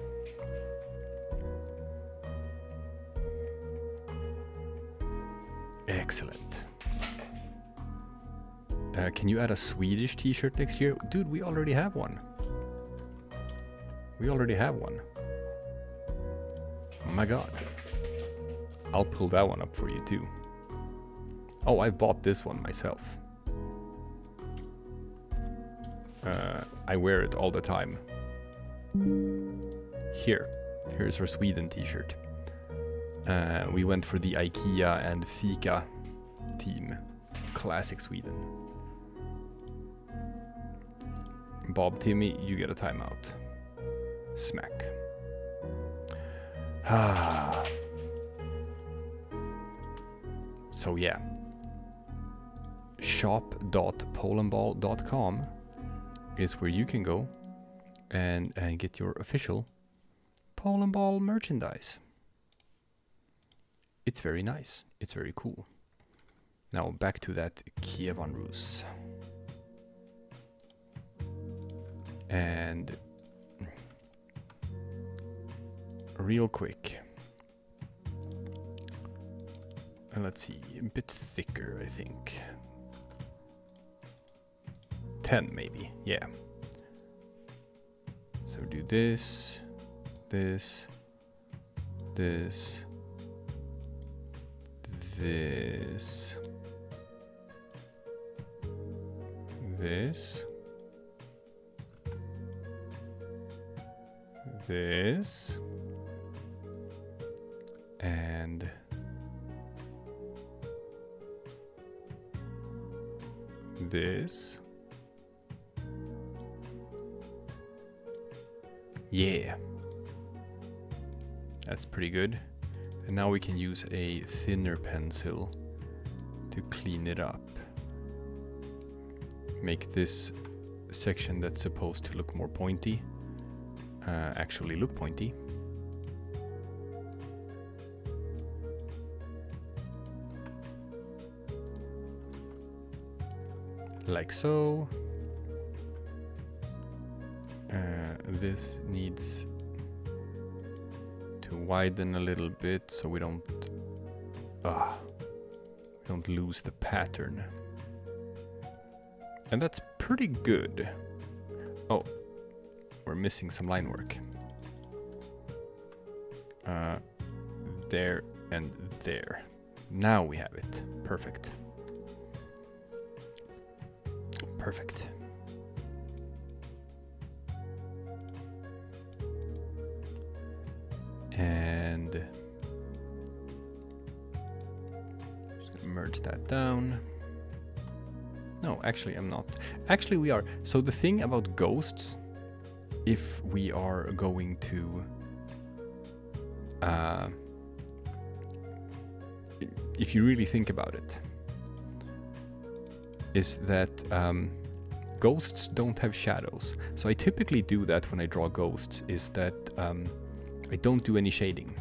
Speaker 1: Excellent. Can you add a Swedish t-shirt next year? Dude, we already have one. We already have one. Oh my god. I'll pull that one up for you too. Oh, I bought this one myself. I wear it all the time. Here's our Sweden t-shirt. We went for the IKEA and Fika team. Classic Sweden. Bob Timmy, you get a timeout. Smack. So yeah. shop.polandball.com is where you can go and get your official Polandball merchandise. It's very nice. It's very cool. Now back to that Kievan Rus. And real quick. Let's see, a bit thicker, I think. 10 maybe, yeah. So do this, this, this, this, this, this, and this. Yeah. That's pretty good. And now we can use a thinner pencil to clean it up. Make this section that's supposed to look more pointy actually look pointy. Like so. This needs to widen a little bit so we don't lose the pattern. And that's pretty good. Oh, we're missing some line work. There and there. Now we have it. Perfect. Perfect. And just gonna merge that down. No, actually I'm not. Actually we are. So the thing about ghosts, if we are going to if you really think about it, is that ghosts don't have shadows. So I typically do that when I draw ghosts, is that I don't do any shading.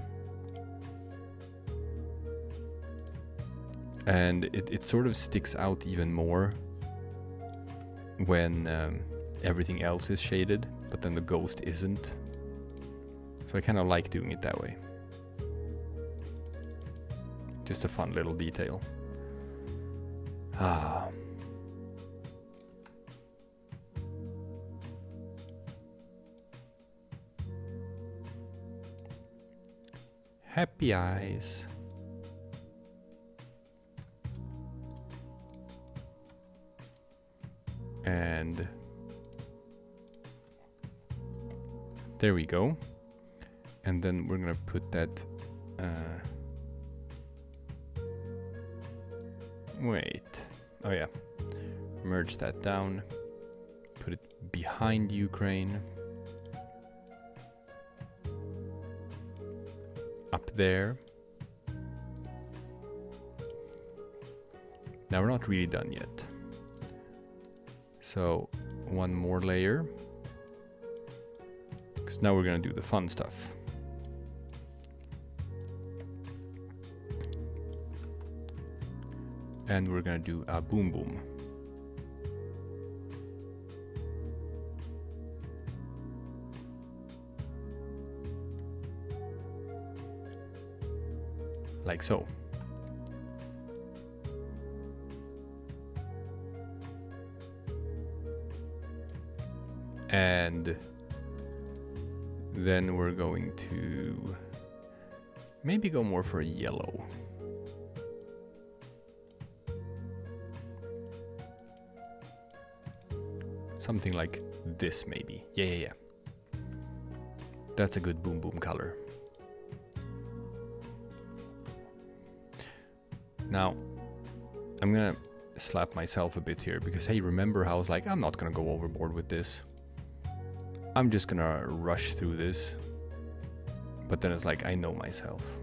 Speaker 1: And it sort of sticks out even more when everything else is shaded, but then the ghost isn't. So I kind of like doing it that way. Just a fun little detail. Happy eyes. And There we go. And then we're gonna put that... wait. Oh yeah. Merge that down. Put it behind Ukraine. Up there. Now we're not really done yet. So one more layer. Because now we're gonna do the fun stuff. And we're gonna do a boom boom. Like so. And then we're going to maybe go more for a yellow. Something like this maybe. Yeah. That's a good boom boom color. Now, I'm gonna slap myself a bit here because, hey, remember how I was like, I'm not gonna go overboard with this. I'm just gonna rush through this. But then it's like, I know myself.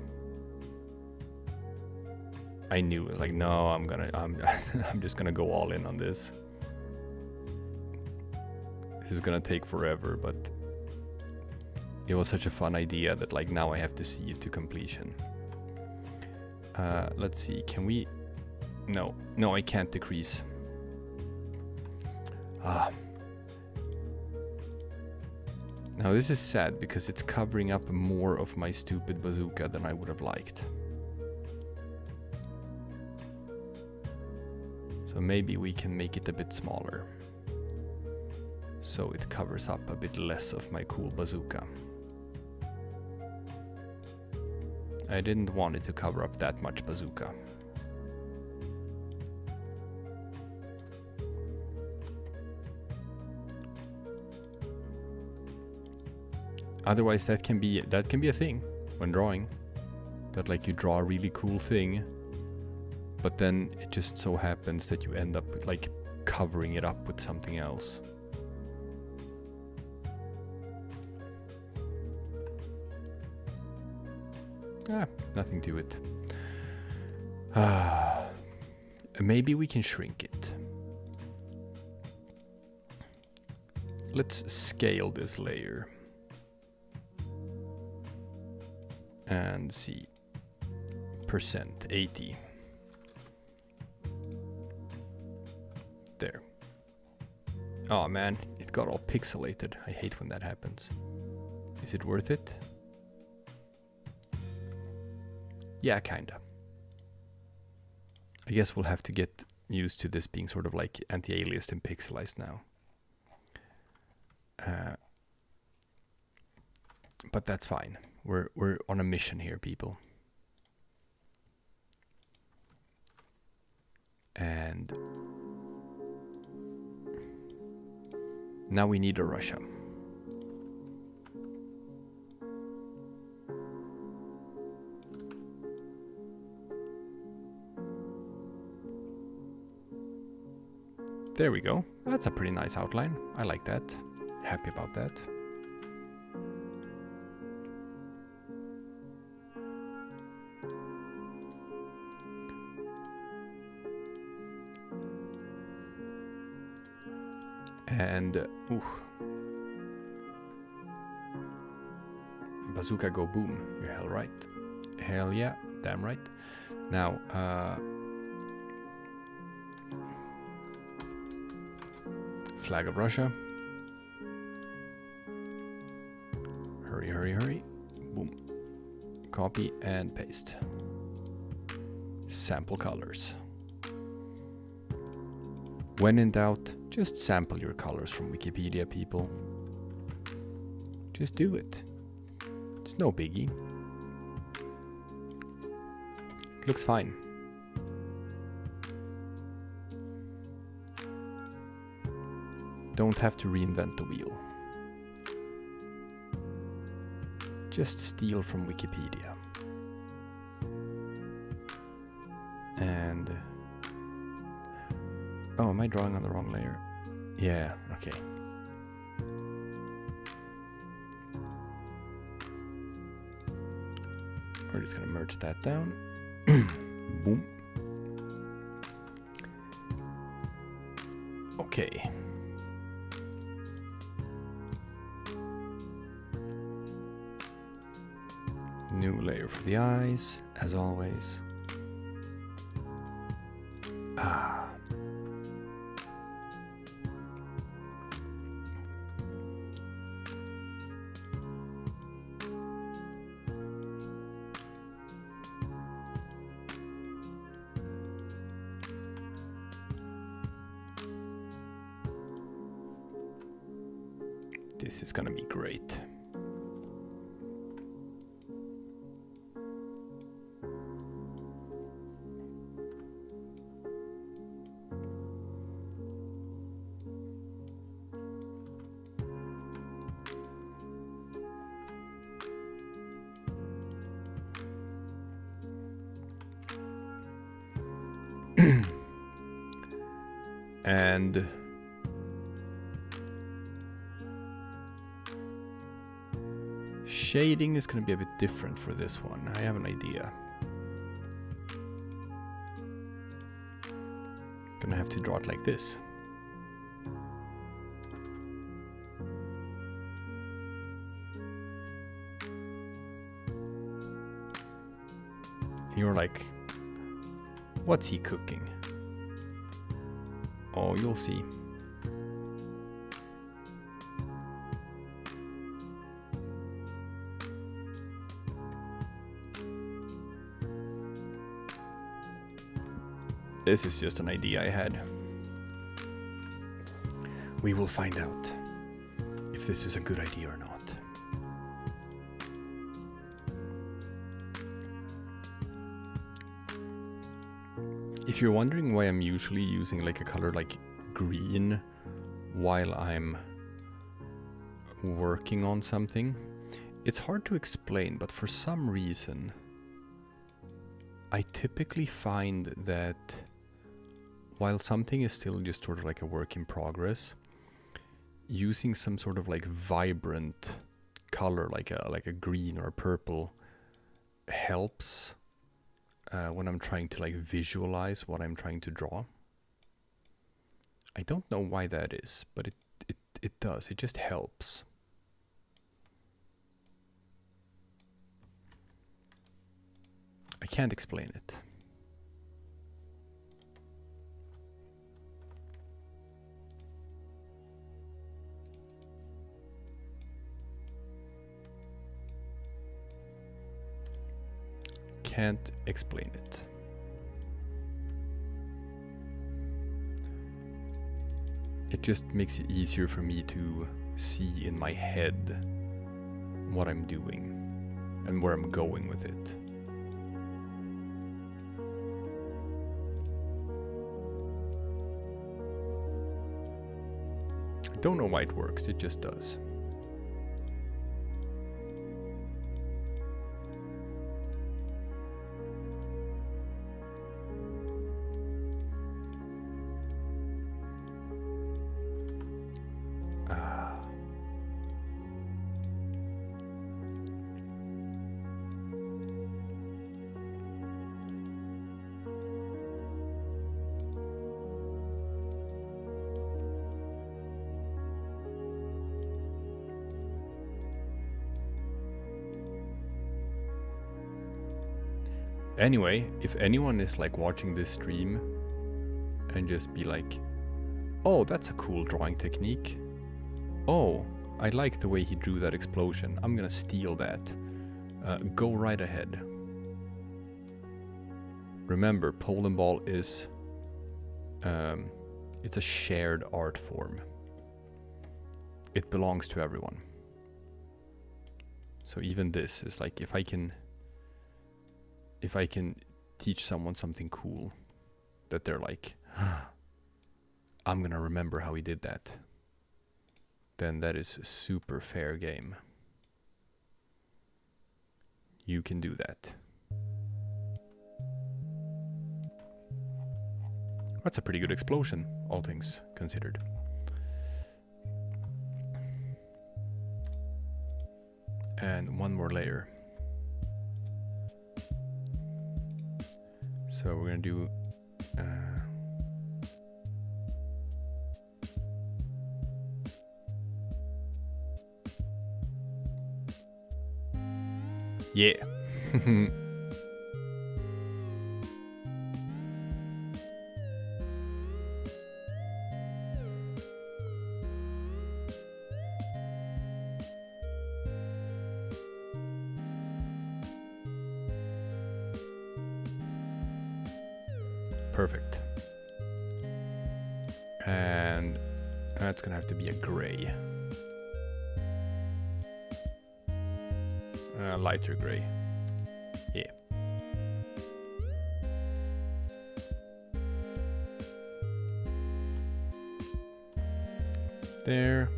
Speaker 1: I knew, it's like, no, I'm just gonna go all in on this. This is gonna take forever, but it was such a fun idea that like now I have to see it to completion. Let's see, can we... No, I can't decrease. Now this is sad because it's covering up more of my stupid bazooka than I would have liked. So maybe we can make it a bit smaller. So it covers up a bit less of my cool bazooka. I didn't want it to cover up that much bazooka. Otherwise that can be a thing when drawing. That like you draw a really cool thing, but then it just so happens that you end up like covering it up with something else. Nothing to it. Maybe we can shrink it. Let's scale this layer. And see. Percent 80. There. Oh man, it got all pixelated. I hate when that happens. Is it worth it? Yeah, kinda. I guess we'll have to get used to this being sort of like anti-aliased and pixelized now. But that's fine. We're on a mission here, people. And now we need a Russia. There we go. That's a pretty nice outline. I like that. Happy about that. And bazooka go boom. You're hell right. Hell yeah, damn right. Now, flag of Russia. Hurry, hurry, hurry. Boom. Copy and paste. Sample colors. When in doubt, just sample your colors from Wikipedia, people. Just do it. It's no biggie. It looks fine. Don't have to reinvent the wheel. just steal from Wikipedia. And oh, am I drawing on the wrong layer? Yeah, okay. We're just gonna merge that down. Boom. Okay. New layer for the eyes, as always. Ah. This is gonna be great. And shading is going to be a bit different for this one. I have an idea. Gonna have to draw it like this. You're like, what's he cooking? Oh, you'll see. This is just an idea I had. We will find out if this is a good idea or not. If you're wondering why I'm usually using like a color like green while I'm working on something, it's hard to explain, but for some reason I typically find that while something is still just sort of like a work in progress, using some sort of like vibrant color like a green or a purple helps when I'm trying to like visualize what I'm trying to draw. I don't know why that is, but it does. It just helps. I can't explain it. Can't explain it. It just makes it easier for me to see in my head what I'm doing and where I'm going with it. I don't know why it works, it just does. Anyway, if anyone is like watching this stream and just be like, oh, that's a cool drawing technique. Oh, I like the way he drew that explosion. I'm gonna steal that. Go right ahead. Remember, Polandball is it's a shared art form. It belongs to everyone. So even this is like, if I can teach someone something cool that they're like, I'm gonna remember how he did that, then that is a super fair game. you can do that. That's a pretty good explosion, all things considered. And one more layer. So we're gonna do yeah. Perfect. And that's gonna have to be a gray. Lighter gray. Yeah. There.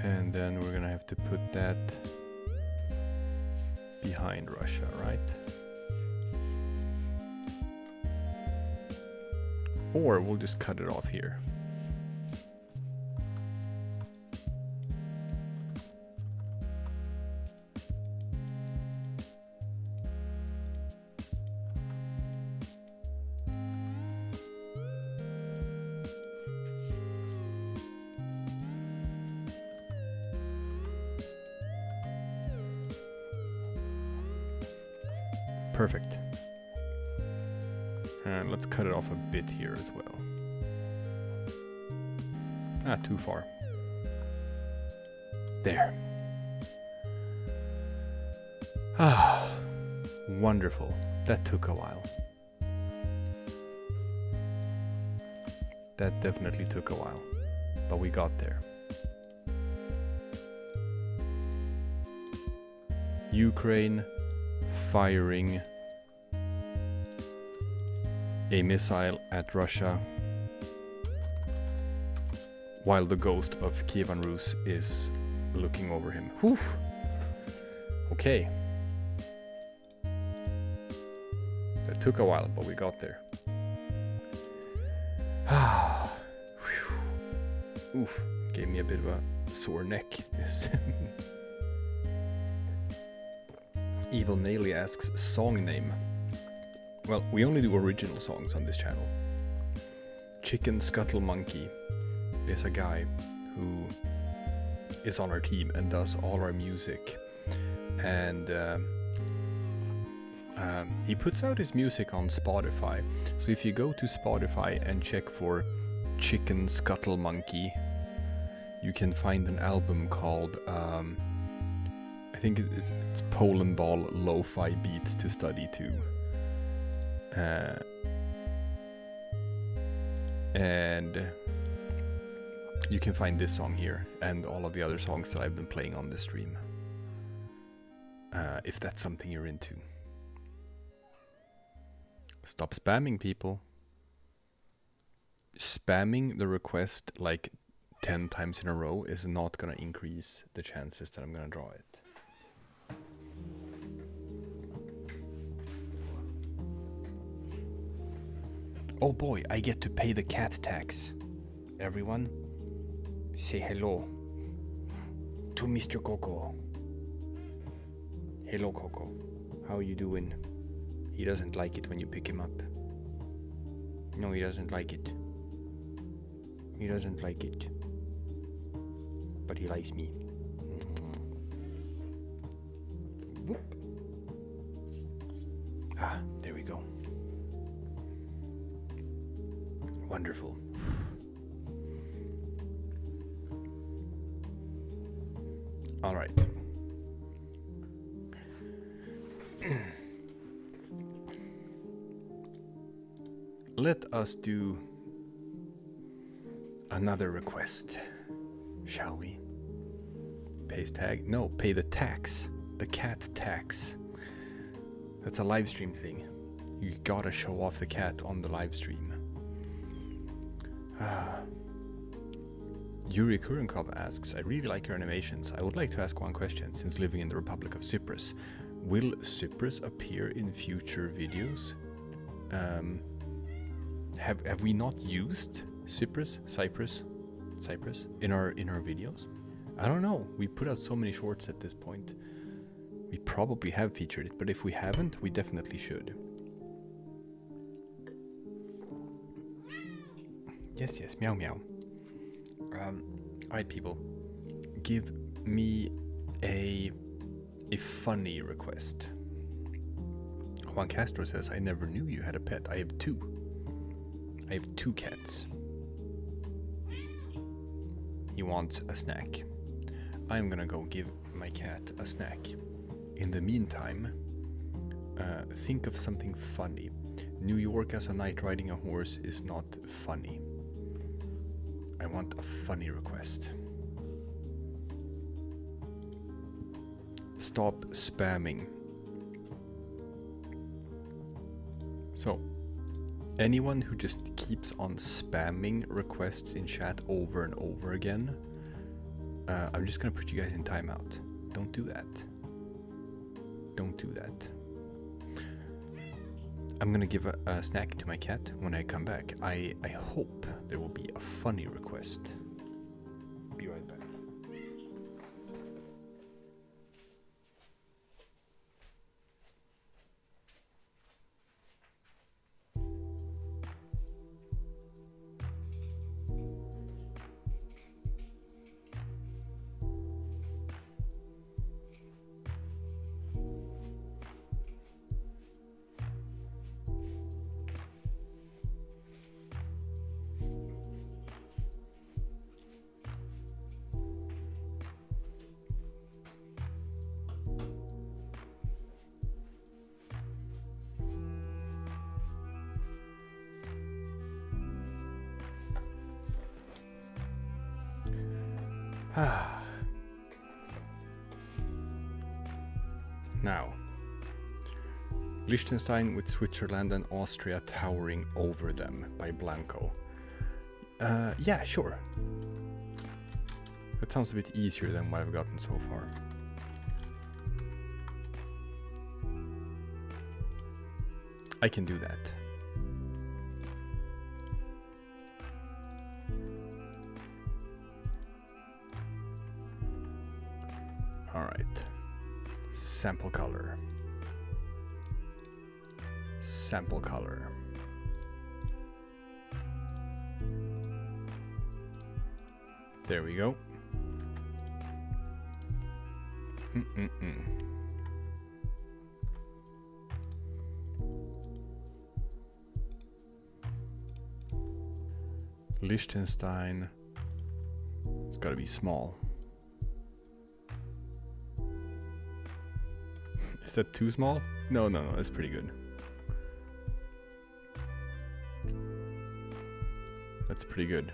Speaker 1: And then we're gonna have to put that behind Russia, right? Or we'll just cut it off here. Perfect. And let's cut it off a bit here as well. Ah, too far. There. Ah, wonderful. That took a while. That definitely took a while, but we got there. Ukraine firing a missile at Russia while the ghost of Kievan Rus is looking over him. Whew. Okay. That took a while, but we got there. Ah. Oof. Gave me a bit of a sore neck. Evil Naily asks, song name. Well, we only do original songs on this channel. Chicken Scuttle Monkey is a guy who is on our team and does all our music. And he puts out his music on Spotify. So if you go to Spotify and check for Chicken Scuttle Monkey, you can find an album called I think it's Polandball Lo-Fi Beats to Study To. And you can find this song here and all of the other songs that I've been playing on this stream. If that's something you're into. Stop spamming, people. Spamming the request like 10 times in a row is not gonna increase the chances that I'm gonna draw it. Oh boy, I get to pay the cat tax. Everyone, say hello to Mr. Coco. Hello, Coco. How are you doing? He doesn't like it when you pick him up. No, he doesn't like it. He doesn't like it. But he likes me. Whoop. Ah, there we go. Wonderful. All right. Let us do another request, shall we? Pays tag? No, pay the tax. The cat tax. That's a live stream thing. You gotta show off the cat on the live stream. Yuri Kurenkov asks, I really like your animations. I would like to ask one question. Since living in the Republic of Cyprus, will Cyprus appear in future videos? Have we not used Cyprus in our videos? I don't know. We put out so many shorts at this point. We probably have featured it, but if we haven't, we definitely should. Yes, meow meow. Alright people, give me a funny request. Juan Castro says, I never knew you had a pet. I have two. I have two cats. He wants a snack. I'm gonna go give my cat a snack. In the meantime, think of something funny. New York as a night riding a horse is not funny. I want a funny request. Stop spamming. So, anyone who just keeps on spamming requests in chat over and over again, I'm just gonna put you guys in timeout. Don't do that. Don't do that. I'm gonna give a snack to my cat when I come back. I hope there will be a funny request. Be right back. Now, Liechtenstein with Switzerland and Austria towering over them by Blanco. Yeah, sure. That sounds a bit easier than what I've gotten so far. I can do that. All right. Sample color. Sample color. There we go. Liechtenstein. It's gotta be small. Is that too small? No, that's pretty good. That's pretty good.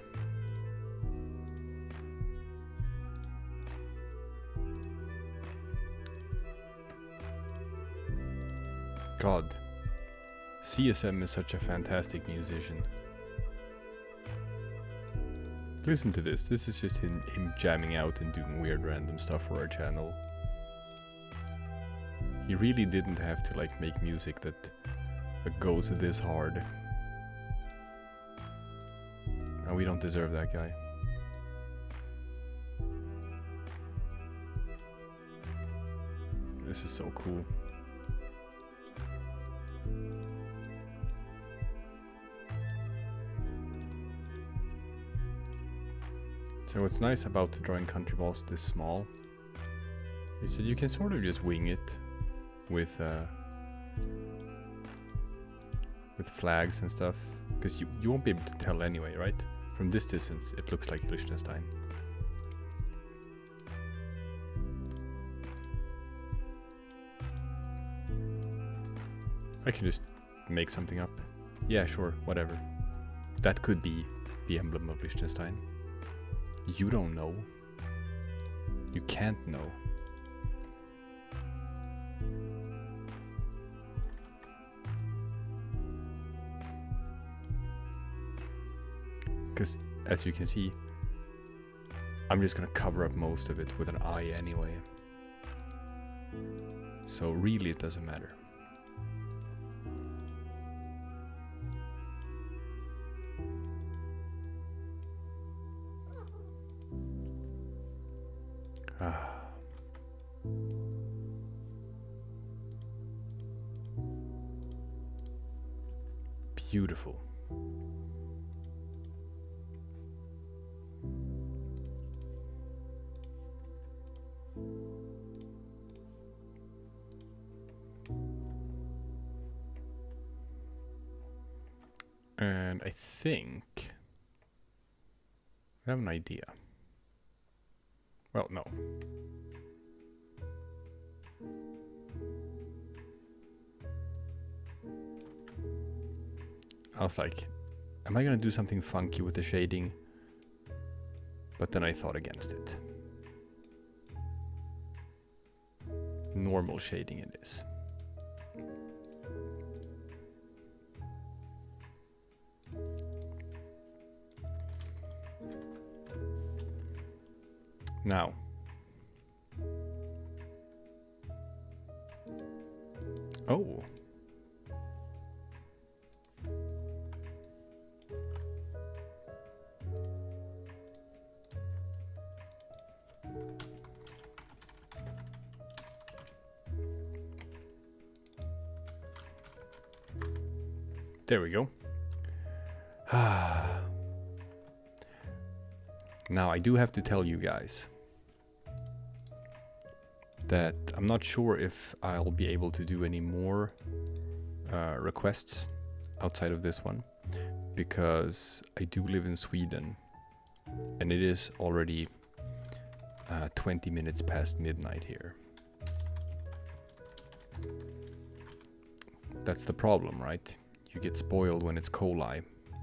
Speaker 1: God, CSM is such a fantastic musician. Listen to this. This is just him jamming out and doing weird random stuff for our channel. He really didn't have to like make music that goes this hard. And we don't deserve that guy. This is so cool. So what's nice about drawing country balls this small is that you can sort of just wing it with flags and stuff, because you won't be able to tell anyway, right? From this distance it looks like Liechtenstein. I can just make something up. Yeah, sure, whatever. That could be the emblem of Liechtenstein. You don't know. You can't know. Because, as you can see, I'm just gonna cover up most of it with an eye anyway. So really it doesn't matter. Beautiful. And I think I have an idea. Well, no. I was like, am I gonna do something funky with the shading? But then I thought against it. Normal shading it is. Now. Oh. There we go. Now I do have to tell you guys that I'm not sure if I'll be able to do any more requests outside of this one, because I do live in Sweden and it is already 20 minutes past midnight here. That's the problem, right? You get spoiled when it's Kolai,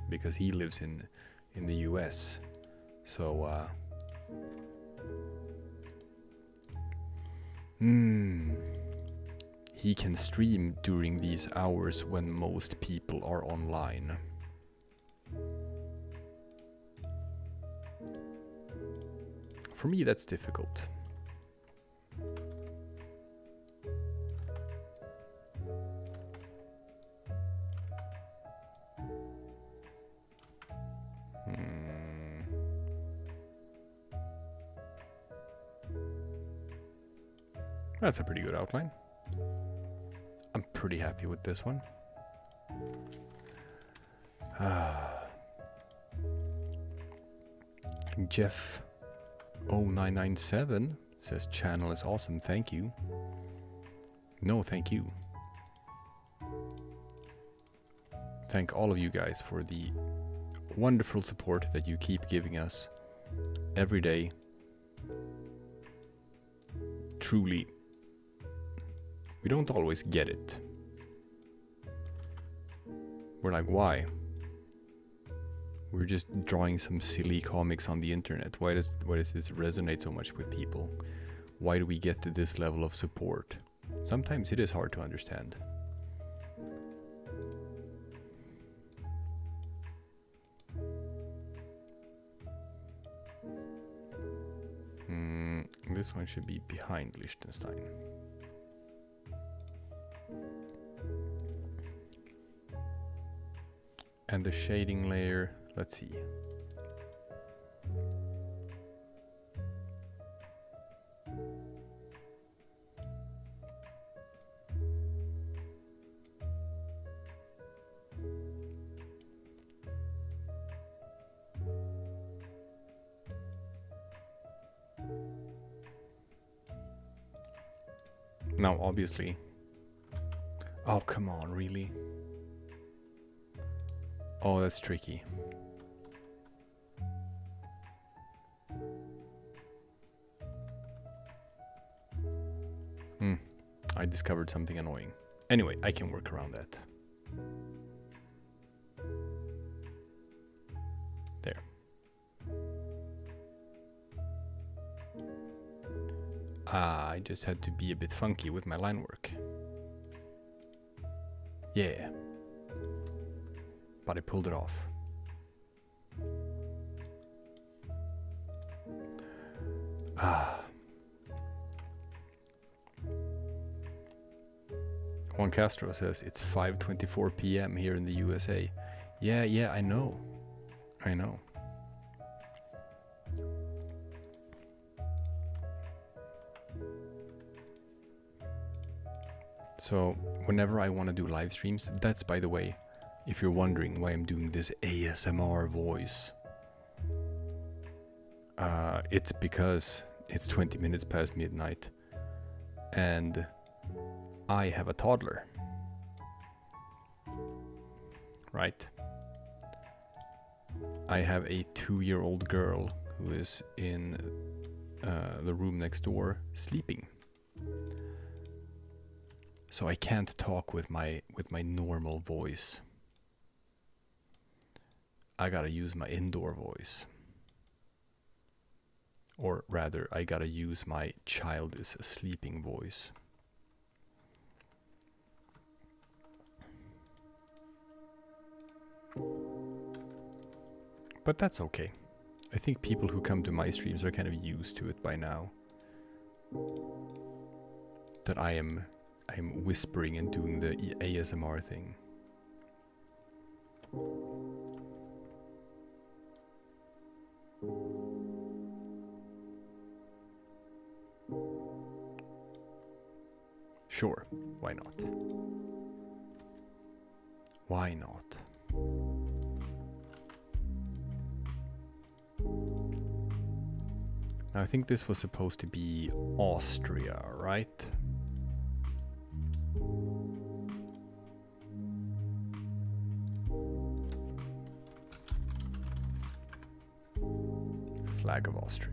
Speaker 1: because he lives in the US. So he can stream during these hours when most people are online. For me, that's difficult. That's a pretty good outline. I'm pretty happy with this one. Jeff0997 says channel is awesome, thank you. No, thank you. Thank all of you guys for the wonderful support that you keep giving us every day. Truly, we don't always get it. We're like, why? We're just drawing some silly comics on the internet. Why does this resonate so much with people? Why do we get to this level of support? Sometimes it is hard to understand. This one should be behind Liechtenstein. And the shading layer, let's see. Now, obviously. Oh, come on, really? Oh, that's tricky. I discovered something annoying. Anyway, I can work around that. There. I just had to be a bit funky with my line work. Yeah. But I pulled it off. Juan Castro says it's 5:24 p.m. here in the USA. Yeah, I know. So whenever I want to do live streams, that's, by the way, if you're wondering why I'm doing this ASMR voice, it's because it's 20 minutes past midnight and I have a toddler, right? I have a 2-year-old girl who is in the room next door sleeping. So I can't talk with my normal voice. I gotta use my indoor voice. Or rather, I gotta use my child is sleeping voice. But that's okay. I think people who come to my streams are kind of used to it by now. That I am whispering and doing the ASMR thing. Sure, why not? Why not? Now I think this was supposed to be Austria, right? Flag of Austria.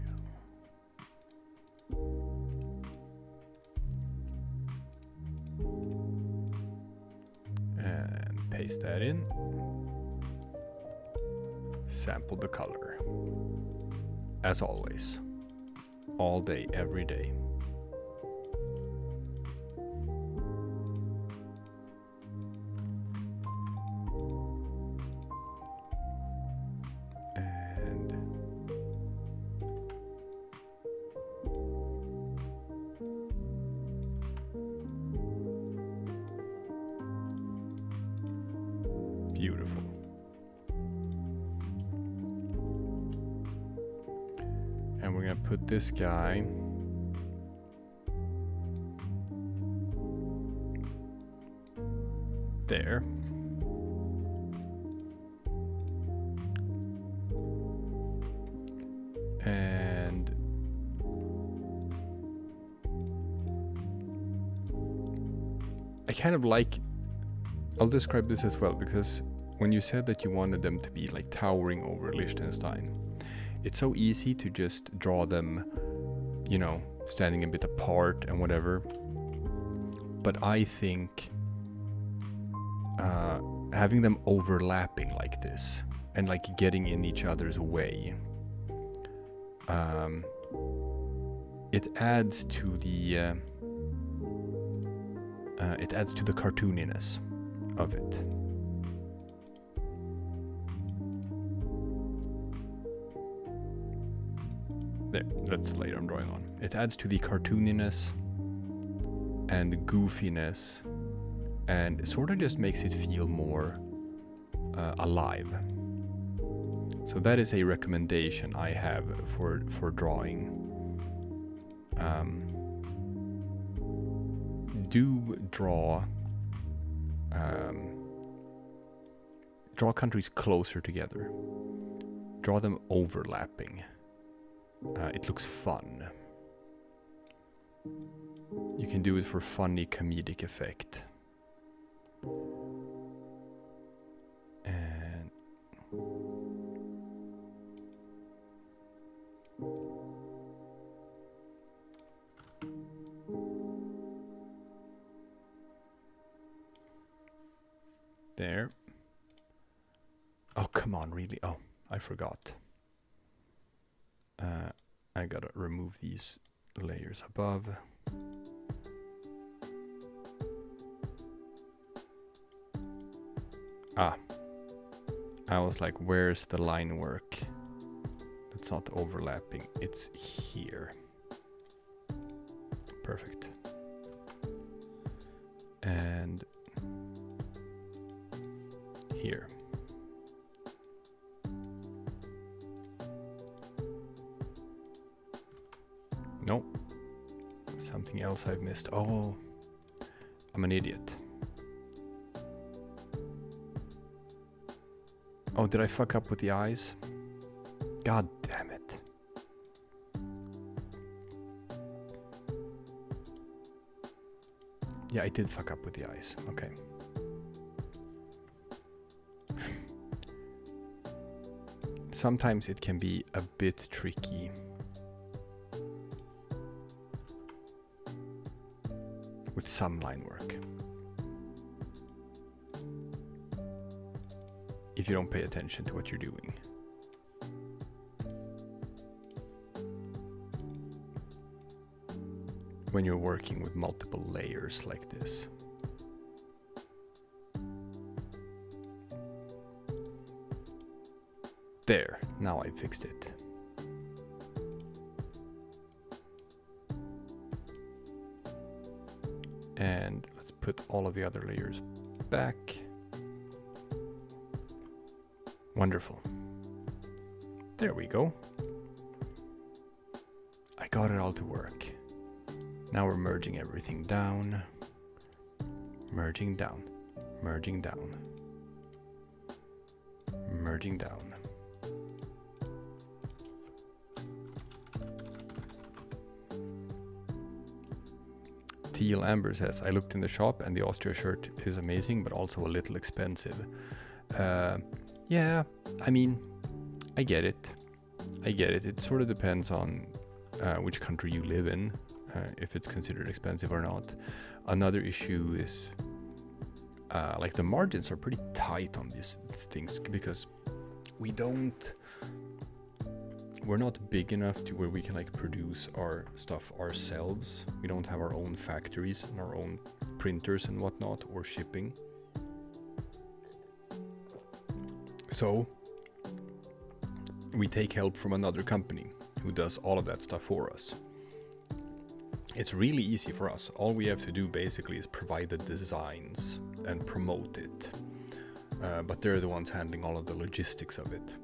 Speaker 1: And paste that in. Sample the color. As always. All day, every day. Beautiful. And we're gonna put this guy there. And I kind of like, I'll describe this as well, because when you said that you wanted them to be like towering over Liechtenstein, it's so easy to just draw them, you know, standing a bit apart and whatever. But I think having them overlapping like this and like getting in each other's way, it adds to the cartooniness of it. There, that's the layer I'm drawing on. It adds to the cartooniness and the goofiness, and sort of just makes it feel more alive. So that is a recommendation I have for drawing. Do draw countries closer together. Draw them overlapping. It looks fun. You can do it for funny comedic effect. And there. Oh, come on, really? Oh, I forgot. I gotta remove these layers above. Ah, I was like, where's the line work? That's not overlapping, it's here. Perfect. And here. Nope. Something else I've missed. Oh, I'm an idiot. Oh, did I fuck up with the eyes? God damn it. Yeah, I did fuck up with the eyes. Okay. Sometimes it can be a bit tricky with some line work if you don't pay attention to what you're doing. When you're working with multiple layers like this. There, now I fixed it. And let's put all of the other layers back. Wonderful. There we go. I got it all to work. Now we're merging everything down. Merging down. Merging down. Merging down. Teal Amber says, I looked in the shop and the Austria shirt is amazing, but also a little expensive. Yeah, I mean, I get it. I get it. It sort of depends on which country you live in, if it's considered expensive or not. Another issue is like the margins are pretty tight on these things because we're not big enough to where we can like produce our stuff ourselves. We don't have our own factories and our own printers and whatnot, or shipping. So we take help from another company who does all of that stuff for us. It's really easy for us. All we have to do basically is provide the designs and promote it. But they're the ones handling all of the logistics of it.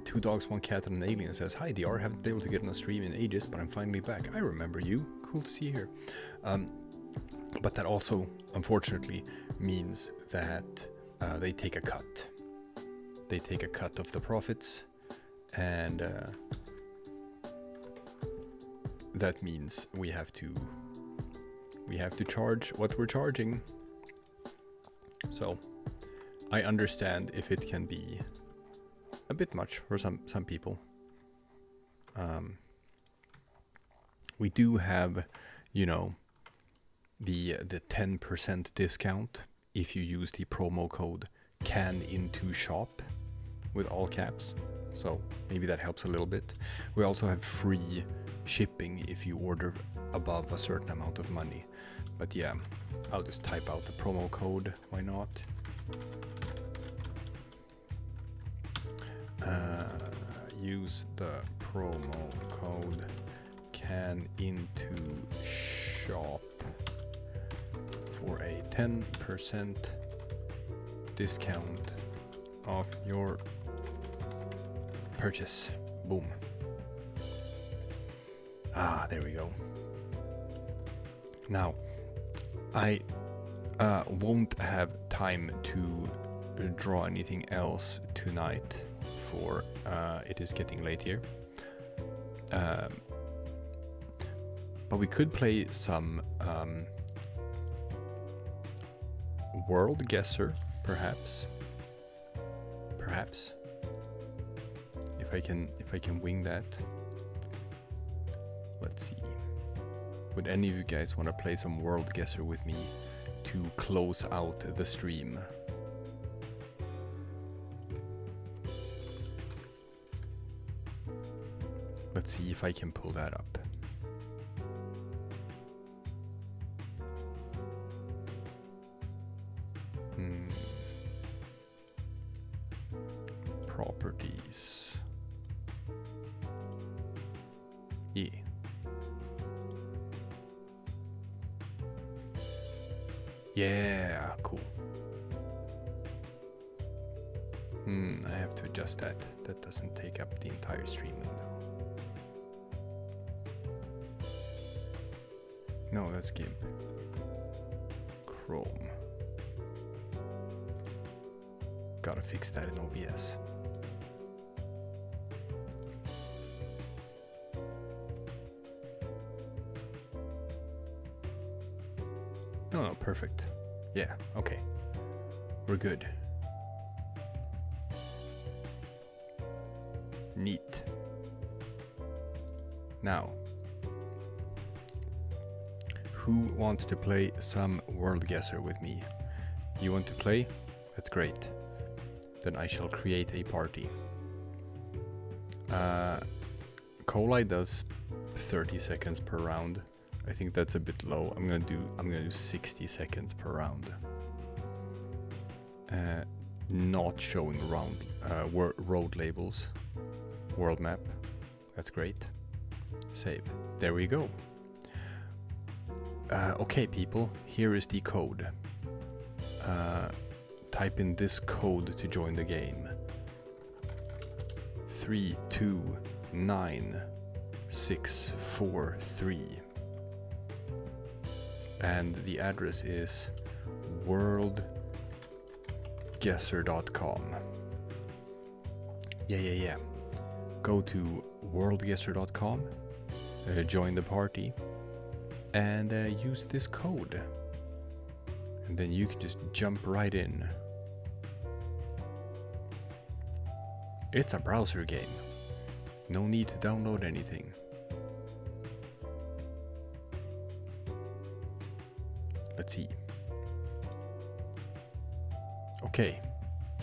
Speaker 1: Two Dogs, One Cat and an Alien says, hi DR, haven't been able to get on a stream in ages, but I'm finally back. I remember you. Cool to see you here. But that also, unfortunately, means that they take a cut. They take a cut of the profits, and that means we have to charge what we're charging. So I understand if it can be a bit much for some people. We do have, you know, the 10% discount if you use the promo code CANINTOSHOP with all caps. So maybe that helps a little bit. We also have free shipping if you order above a certain amount of money. But yeah, I'll just type out the promo code. Why not? Use the promo code CANINTOSHOP for a 10% discount off your purchase. Boom. Ah, there we go. Now, I won't have time to draw anything else tonight, for it is getting late here. But we could play some World Guesser, perhaps. If I can wing that. Let's see. Would any of you guys want to play some World Guesser with me to close out the stream? Let's see if I can pull that up. Properties. Yeah. Yeah, cool. I have to adjust that. That doesn't take up the entire stream window. No, that's GIMP. Chrome. Gotta fix that in OBS. No, perfect. Yeah, okay. We're good. Neat. Now, who wants to play some World Guesser with me? You want to play? That's great. Then I shall create a party. Kolai does 30 seconds per round. I think that's a bit low. I'm gonna do 60 seconds per round. Not showing road labels. World map. That's great. Save. There we go. Okay, people. Here is the code. Type in this code to join the game. 329643. And the address is worldguesser.com. Yeah. Go to worldguesser.com, join the party, and use this code. And then you can just jump right in. It's a browser game. No need to download anything. Let's see. Okay,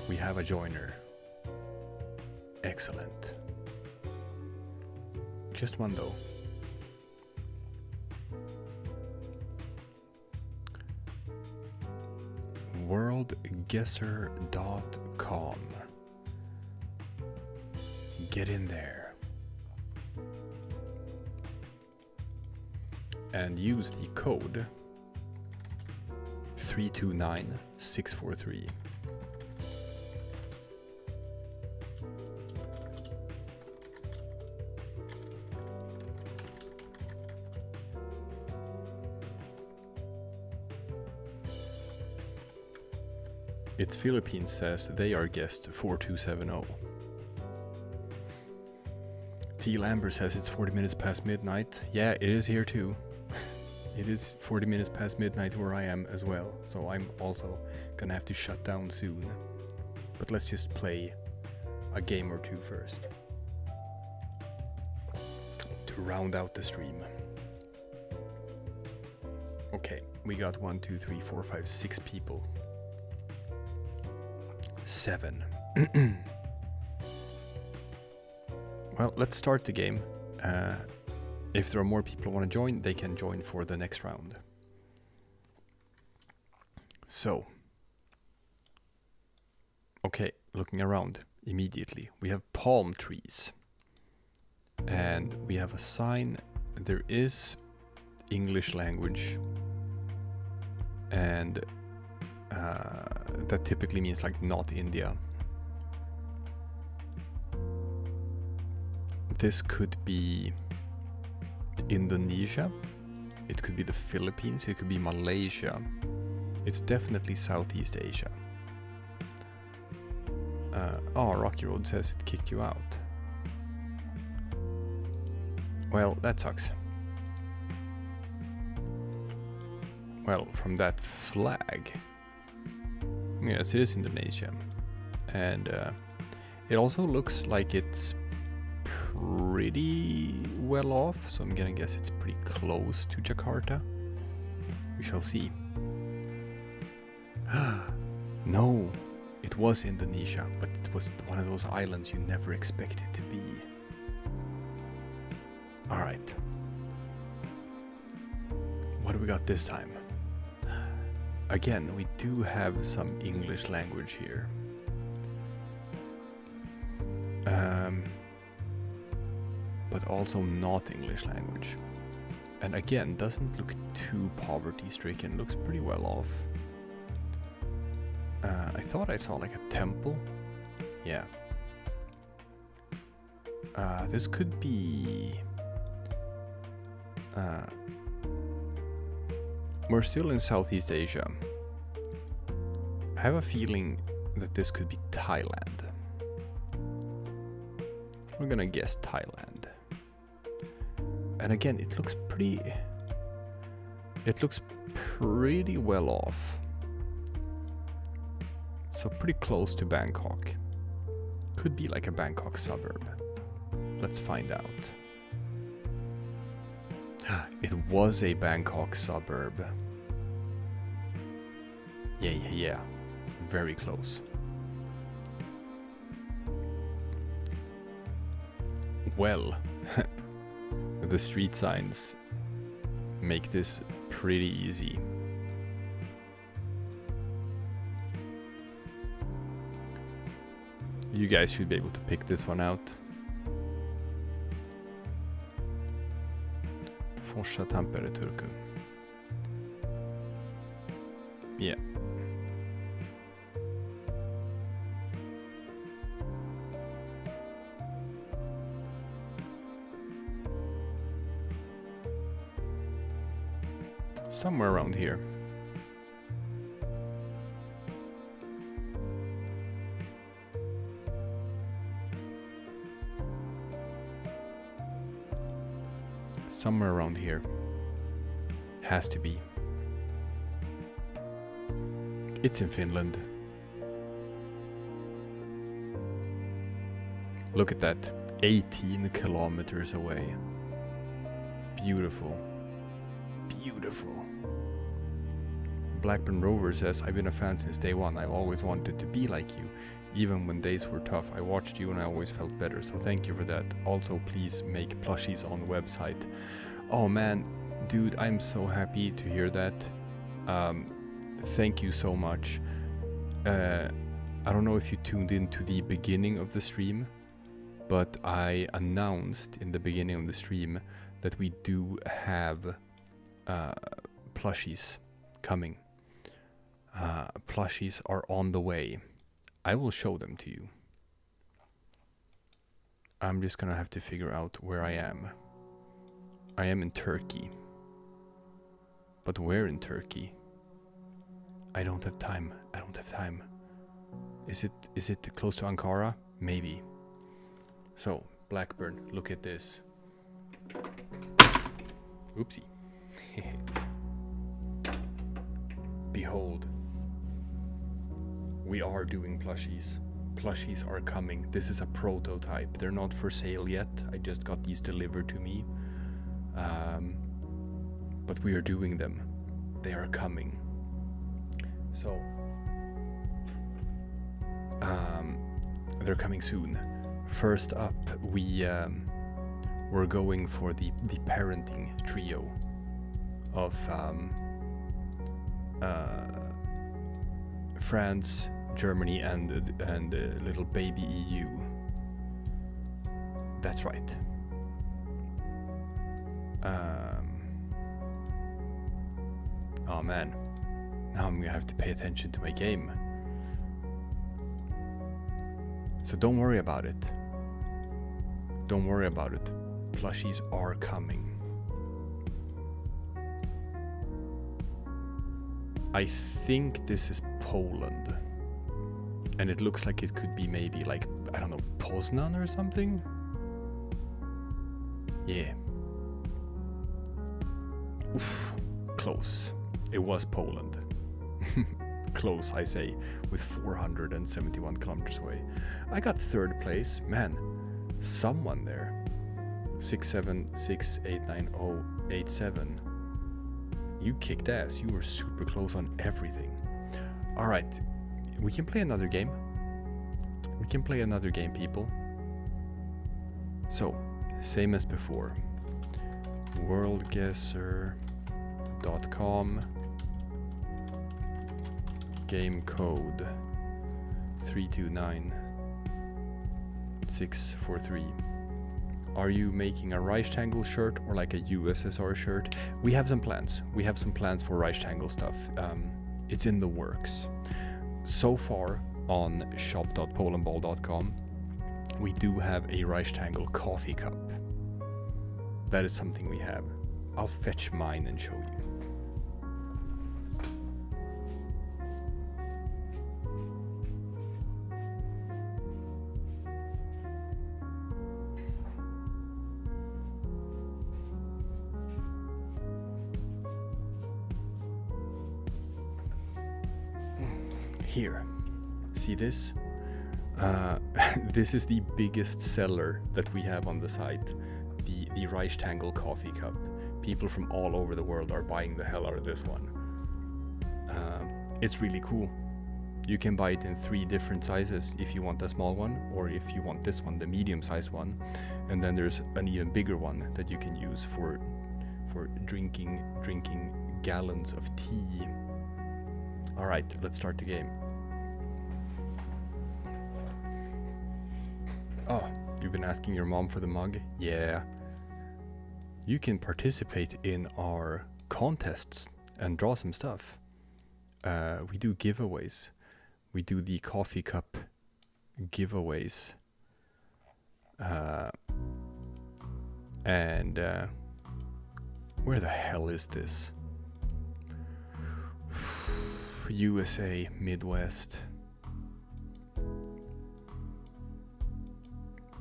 Speaker 1: we have a joiner. Excellent. Just one though. worldguesser.com. Get in there and use the code 329643. It's Philippines says they are guest 4270. T. Lambert says it's 40 minutes past midnight. Yeah, it is here too. It is 40 minutes past midnight where I am as well, so I'm also gonna have to shut down soon. But let's just play a game or two first to round out the stream. Okay, we got 1, 2, 3, 4, 5, 6 people. 7. Well, let's start the game. If there are more people who want to join, they can join for the next round. So, okay, looking around immediately, we have palm trees. And we have a sign. There is English language. And that typically means like not India. This could be Indonesia, it could be the Philippines, it could be Malaysia. It's definitely Southeast Asia. Rocky Road says it kicked you out. Well, that sucks. Well, from that flag. Yes, it is Indonesia. And it also looks like it's pretty well off, so I'm gonna guess it's pretty close to Jakarta. We shall see. No, it was Indonesia, but it was one of those islands you never expect it to be. Alright. What do we got this time? Again, we do have some English language here. But also not English language. And again, doesn't look too poverty-stricken, looks pretty well off. I thought I saw like a temple. Yeah. This could be... we're still in Southeast Asia. I have a feeling that this could be Thailand. We're gonna guess Thailand. And again, it looks pretty well off. So pretty close to Bangkok. Could be like a Bangkok suburb. Let's find out. It was a Bangkok suburb. Yeah. Very close. Well, the street signs make this pretty easy. You guys should be able to pick this one out. Forsa Tampere Turku. Yeah. Somewhere around here. Somewhere around here. Has to be. It's in Finland. Look at that. 18 kilometers away. Beautiful. Beautiful. Blackburn Rover says, I've been a fan since day one. I've always wanted to be like you. Even when days were tough, I watched you and I always felt better. So thank you for that. Also, please make plushies on the website. Oh man, dude, I'm so happy to hear that. Thank you so much. I don't know if you tuned in to the beginning of the stream, but I announced in the beginning of the stream that we do have plushies coming. Plushies are on the way. I will show them to you. I'm just gonna have to figure out where I am. I am in Turkey. But where in Turkey? I don't have time. I don't have time. Is it close to Ankara? Maybe. So, Blackburn, look at this. Oopsie. Behold. We are doing plushies. Plushies are coming. This is a prototype. They're not for sale yet. I just got these delivered to me. But we are doing them. They are coming. So, they're coming soon. First up, we're going for the parenting trio of France, Germany, and little baby EU. That's right. Oh man, now I'm gonna have to pay attention to my game. So don't worry about it. Don't worry about it. Plushies are coming. I think this is Poland. And it looks like it could be maybe like, I don't know, Poznan or something? Yeah. Oof, close. It was Poland. Close, I say, with 471 kilometers away. I got third place. Man, someone there. 676898087. You kicked ass. You were super close on everything. Alright, we can play another game. We can play another game, people. So, same as before. worldguesser.com. Game code 329643. Are you making a rectangle shirt or like a USSR shirt? We have some plans. We have some plans for rectangle stuff. It's in the works. so far on shop.polandball.com, we do have a rectangle coffee cup. That is something we have. I'll fetch mine and show you. Here, see this? This is the biggest seller that we have on the site, the rectangle coffee cup. People from all over the world are buying the hell out of this one. It's really cool. You can buy it in 3 different sizes if you want the small one, or if you want this one, the medium-sized one. And then there's an even bigger one that you can use for drinking gallons of tea. All right, let's start the game. Oh, you've been asking your mom for the mug? Yeah. You can participate in our contests and draw some stuff. We do giveaways. We do the coffee cup giveaways. And where the hell is this? USA, Midwest.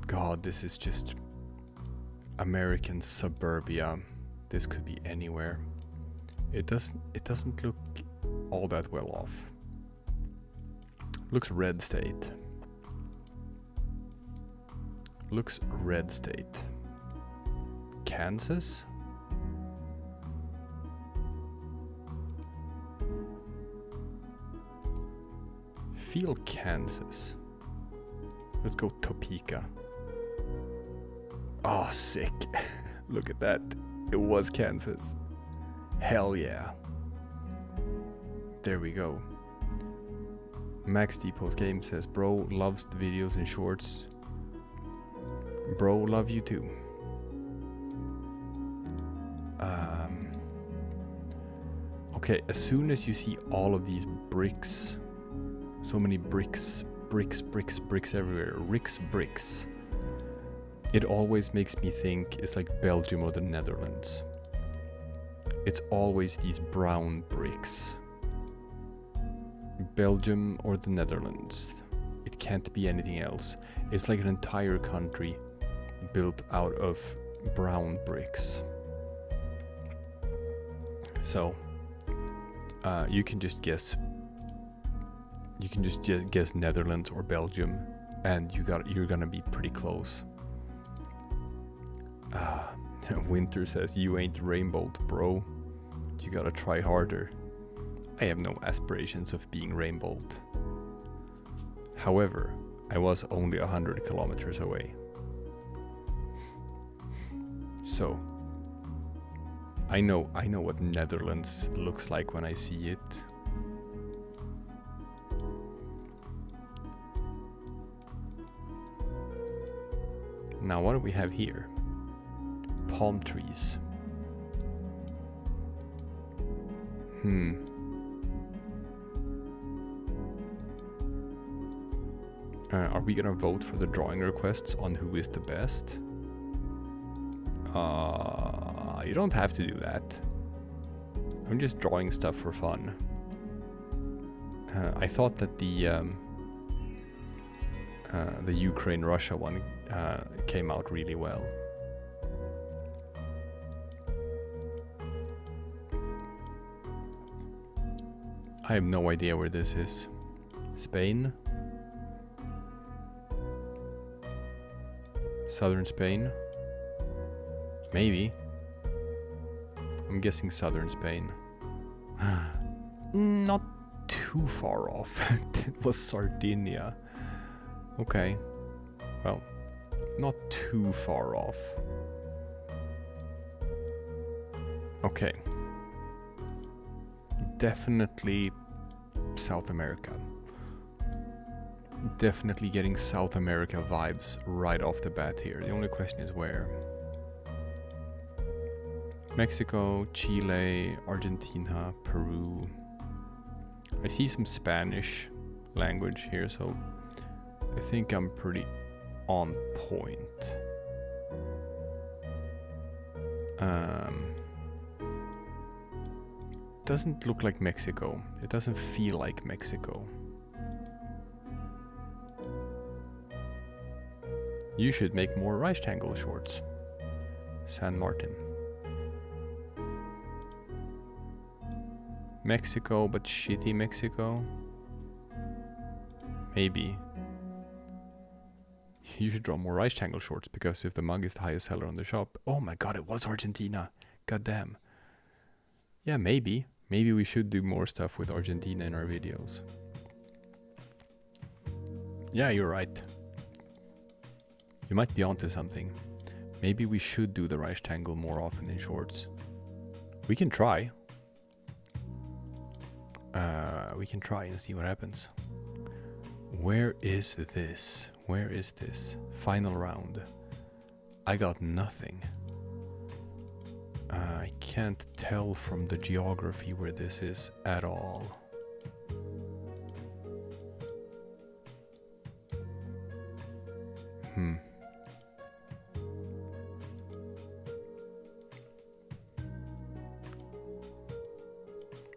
Speaker 1: God, this is just American suburbia. This could be anywhere. It doesn't look all that well off. Looks red state. Looks red state. Kansas? Feel Kansas. Let's go Topeka. Oh, sick. Look at that. It was Kansas. Hell yeah. There we go. Max D post game says, bro loves the videos and shorts. Bro, love you too. Okay, as soon as you see all of these bricks, so many bricks everywhere, bricks. It always makes me think it's like Belgium or the Netherlands. It's always these brown bricks. Belgium or the Netherlands. It can't be anything else. It's like an entire country built out of brown bricks. So, you can just guess. You can just guess Netherlands or Belgium, and you're gonna be pretty close. Winter says, you ain't rainbowed, bro. You gotta try harder. I have no aspirations of being rainbowed. However, I was only 100 kilometers away. So, I know what Netherlands looks like when I see it. Now, what do we have here? Palm trees. Are we gonna vote for the drawing requests on who is the best? You don't have to do that. I'm just drawing stuff for fun. I thought that the Ukraine-Russia one came out really well. I have no idea where this is. Spain? Southern Spain? Maybe. I'm guessing southern Spain. Not too far off. It was Sardinia. Okay. Well, not too far off. Okay. Definitely South America. Definitely getting South America vibes right off the bat here. The only question is where. Mexico, Chile, Argentina, Peru. I see some Spanish. language here, so I think I'm pretty on point. Doesn't look like Mexico. It doesn't feel like Mexico. You should make more rectangle shorts. San Martin. Mexico, but shitty Mexico? Maybe. You should draw more rectangle shorts, because if the mug is the highest seller on the shop... Oh my god, it was Argentina. God damn. Yeah, maybe. Maybe we should do more stuff with Argentina in our videos. Yeah, you're right. You might be onto something. Maybe we should do the rectangle more often in shorts. We can try. We can try and see what happens. Where is this? Where is this? Final round. I got nothing. I can't tell from the geography where this is at all.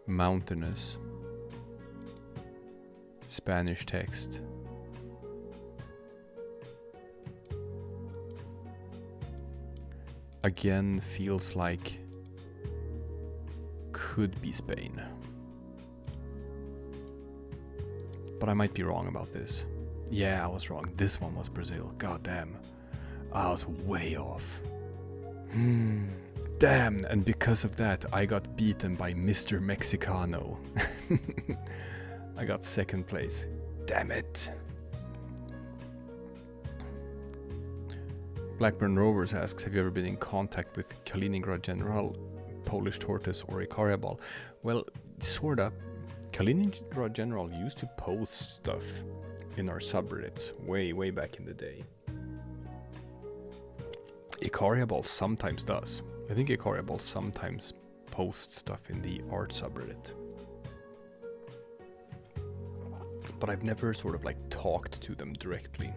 Speaker 1: Mountainous. Spanish text. Again, feels like could be Spain. But I might be wrong about this. Yeah, I was wrong. This one was Brazil. God damn. I was way off. Damn, and because of that, I got beaten by Mr. Mexicano. I got second place. Damn it. Blackburn Rovers asks, have you ever been in contact with Kaliningrad General, Polish Tortoise, or a countryballs? Well, sorta. Kaliningrad General used to post stuff in our subreddits way back in the day. A countryballs sometimes does. I think a countryballs sometimes posts stuff in the art subreddit. But I've never sort of like talked to them directly.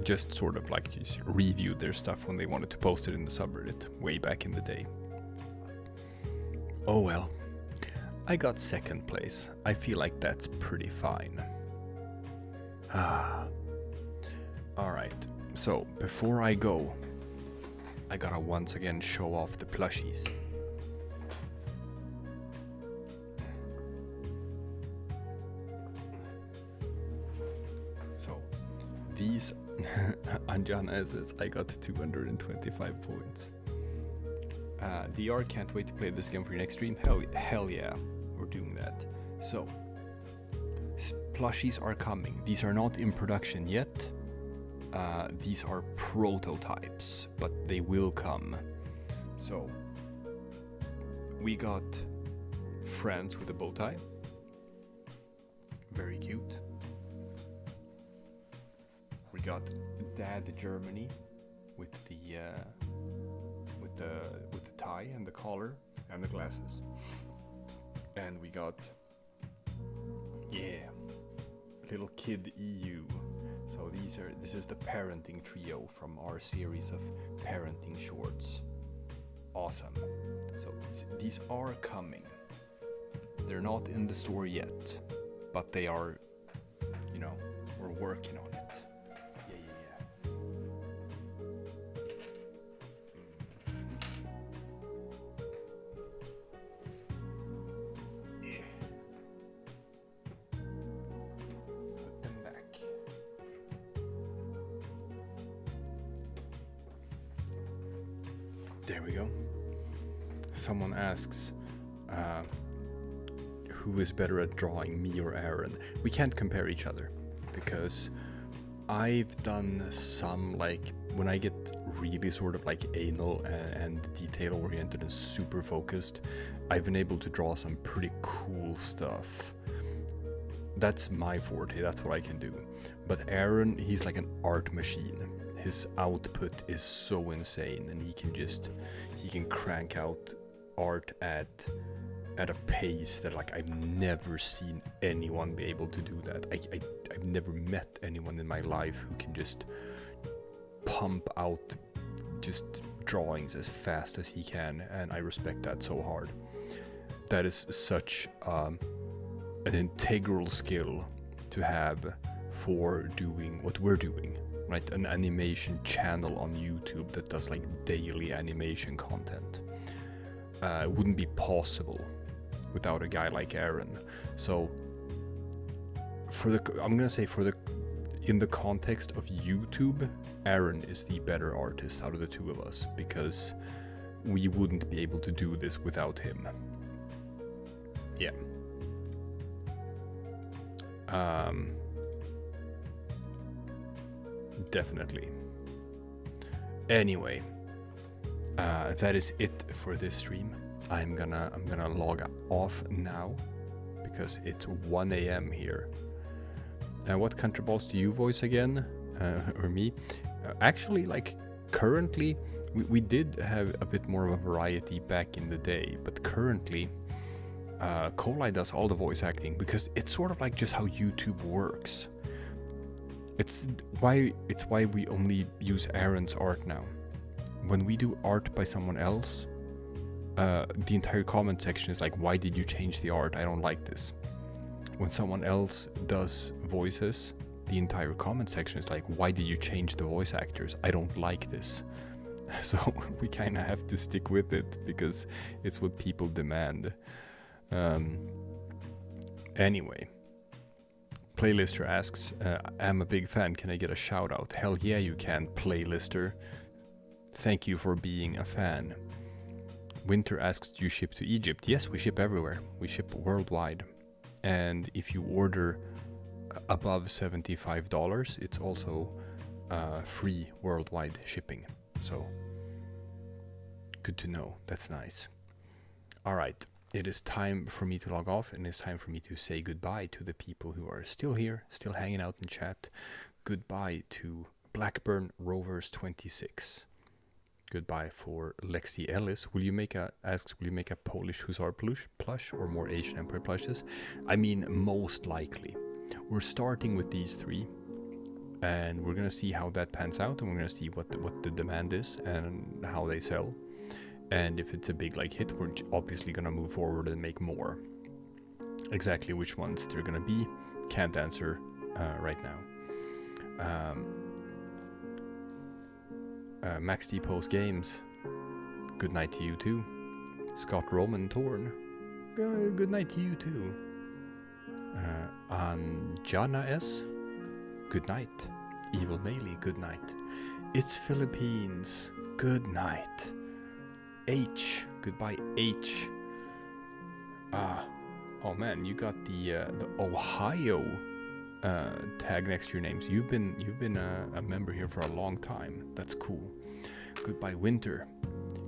Speaker 1: Just sort of like just reviewed their stuff when they wanted to post it in the subreddit way back in the day. Oh well. I got second place. I feel like that's pretty fine. Alright, so before I go, I gotta once again show off the plushies. So, these... Anjana says I got 225 points. DR can't wait to play this game for your next stream. Hell yeah, we're doing that. So, plushies are coming. These are not in production yet. These are prototypes, but they will come. So, we got France with a bow tie. Very cute. We got Dad Germany with the tie and the collar and the glasses, and we got little kid EU. So this is the parenting trio from our series of parenting shorts. Awesome. So these are coming. They're not in the store yet, but they are. You know, we're working on it. There we go. Someone asks, who is better at drawing, me or Aaron? We can't compare each other, because I've done some, like, when I get really sort of like anal and detail oriented and super focused, I've been able to draw some pretty cool stuff. That's my forte, that's what I can do. But Aaron, he's like an art machine. His output is so insane, and he can crank out art at at a pace that like I've never seen anyone be able to do that. I've never met anyone in my life who can just pump out just drawings as fast as he can, and I respect that so hard. That is such an integral skill to have for doing what we're doing, right? An animation channel on YouTube that does like daily animation content. It wouldn't be possible without a guy like Aaron. So I'm gonna say in the context of YouTube, Aaron is the better artist out of the two of us, because we wouldn't be able to do this without him. Yeah. Definitely. Anyway, that is it for this stream. I'm gonna log off now because it's 1 a.m. here. What country balls do you voice again, or me? Actually, like currently, we did have a bit more of a variety back in the day, but currently, Kolai does all the voice acting because it's sort of like just how YouTube works. It's why we only use Aaron's art now. When we do art by someone else, the entire comment section is like, why did you change the art? I don't like this. When someone else does voices, the entire comment section is like, why did you change the voice actors? I don't like this. So we kind of have to stick with it because it's what people demand. Anyway, Playlister asks, I'm a big fan, can I get a shout out? Hell yeah you can, Playlister. Thank you for being a fan. Winter asks, do you ship to Egypt? Yes, we ship everywhere. We ship worldwide. And if you order above $75, it's also free worldwide shipping. So, good to know. That's nice. All right. It is time for me to log off, and it's time for me to say goodbye to the people who are still here, still hanging out in chat. Goodbye to Blackburn Rovers 26. Goodbye for Lexi Ellis. Will you make a Polish Hussar plush or more Asian Empire plushes? I mean, most likely. We're starting with these three, and we're gonna see how that pans out, and we're gonna see what the demand is and how they sell. And if it's a big like hit, we're obviously gonna move forward and make more. Exactly which ones they're gonna be, can't answer right now. Max D Post Games, good night to you too. Scott Roman Torn, good night to you too. Anjana S, good night. Evil Naily, good night. It's Philippines, good night. H, goodbye H. Oh man, you got the Ohio tag next to your names. You've been a member here for a long time. That's cool. Goodbye Winter.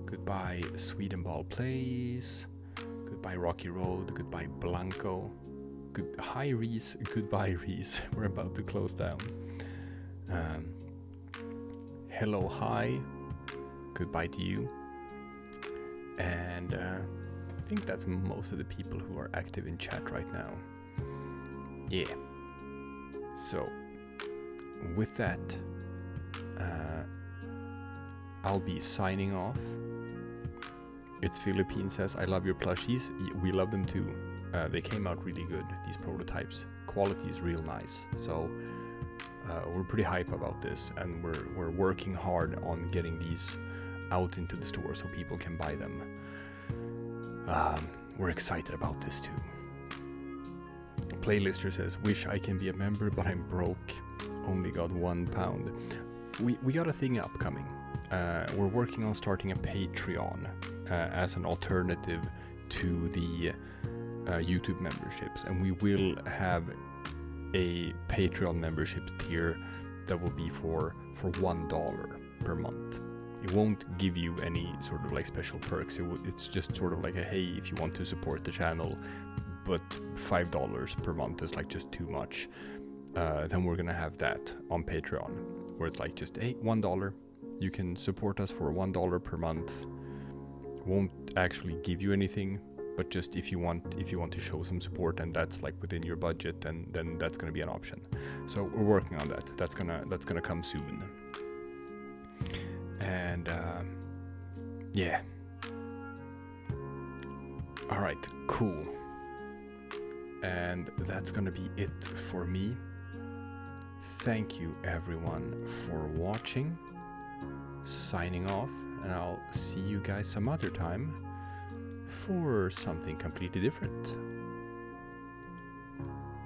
Speaker 1: Goodbye Swedenball Plays. Goodbye Rocky Road. Goodbye Blanco. Hi Reese. Goodbye Reese. We're about to close down. Hello hi. Goodbye to you. And I think that's most of the people who are active in chat right now. Yeah. So, with that, I'll be signing off. It's Philippine says, I love your plushies. We love them too. They came out really good, these prototypes. Quality is real nice. So, we're pretty hype about this, and we're working hard on getting these out into the store so people can buy them. We're excited about this too. Playlister says, wish I can be a member, but I'm broke. Only got £1. We got a thing upcoming. We're working on starting a Patreon as an alternative to the YouTube memberships, and we will have a Patreon membership tier that will be for $1 per month. It won't give you any sort of like special perks. It's just sort of like a, hey, if you want to support the channel, but $5 per month is like just too much. Then we're gonna have that on Patreon, where it's like just, hey, $1. You can support us for $1 per month. Won't actually give you anything, But just if you want to show some support and that's like within your budget, then that's gonna be an option. So we're working on that. That's gonna come soon. And yeah. All right, cool. And that's gonna be it for me. Thank you everyone for watching. Signing off, and I'll see you guys some other time for something completely different.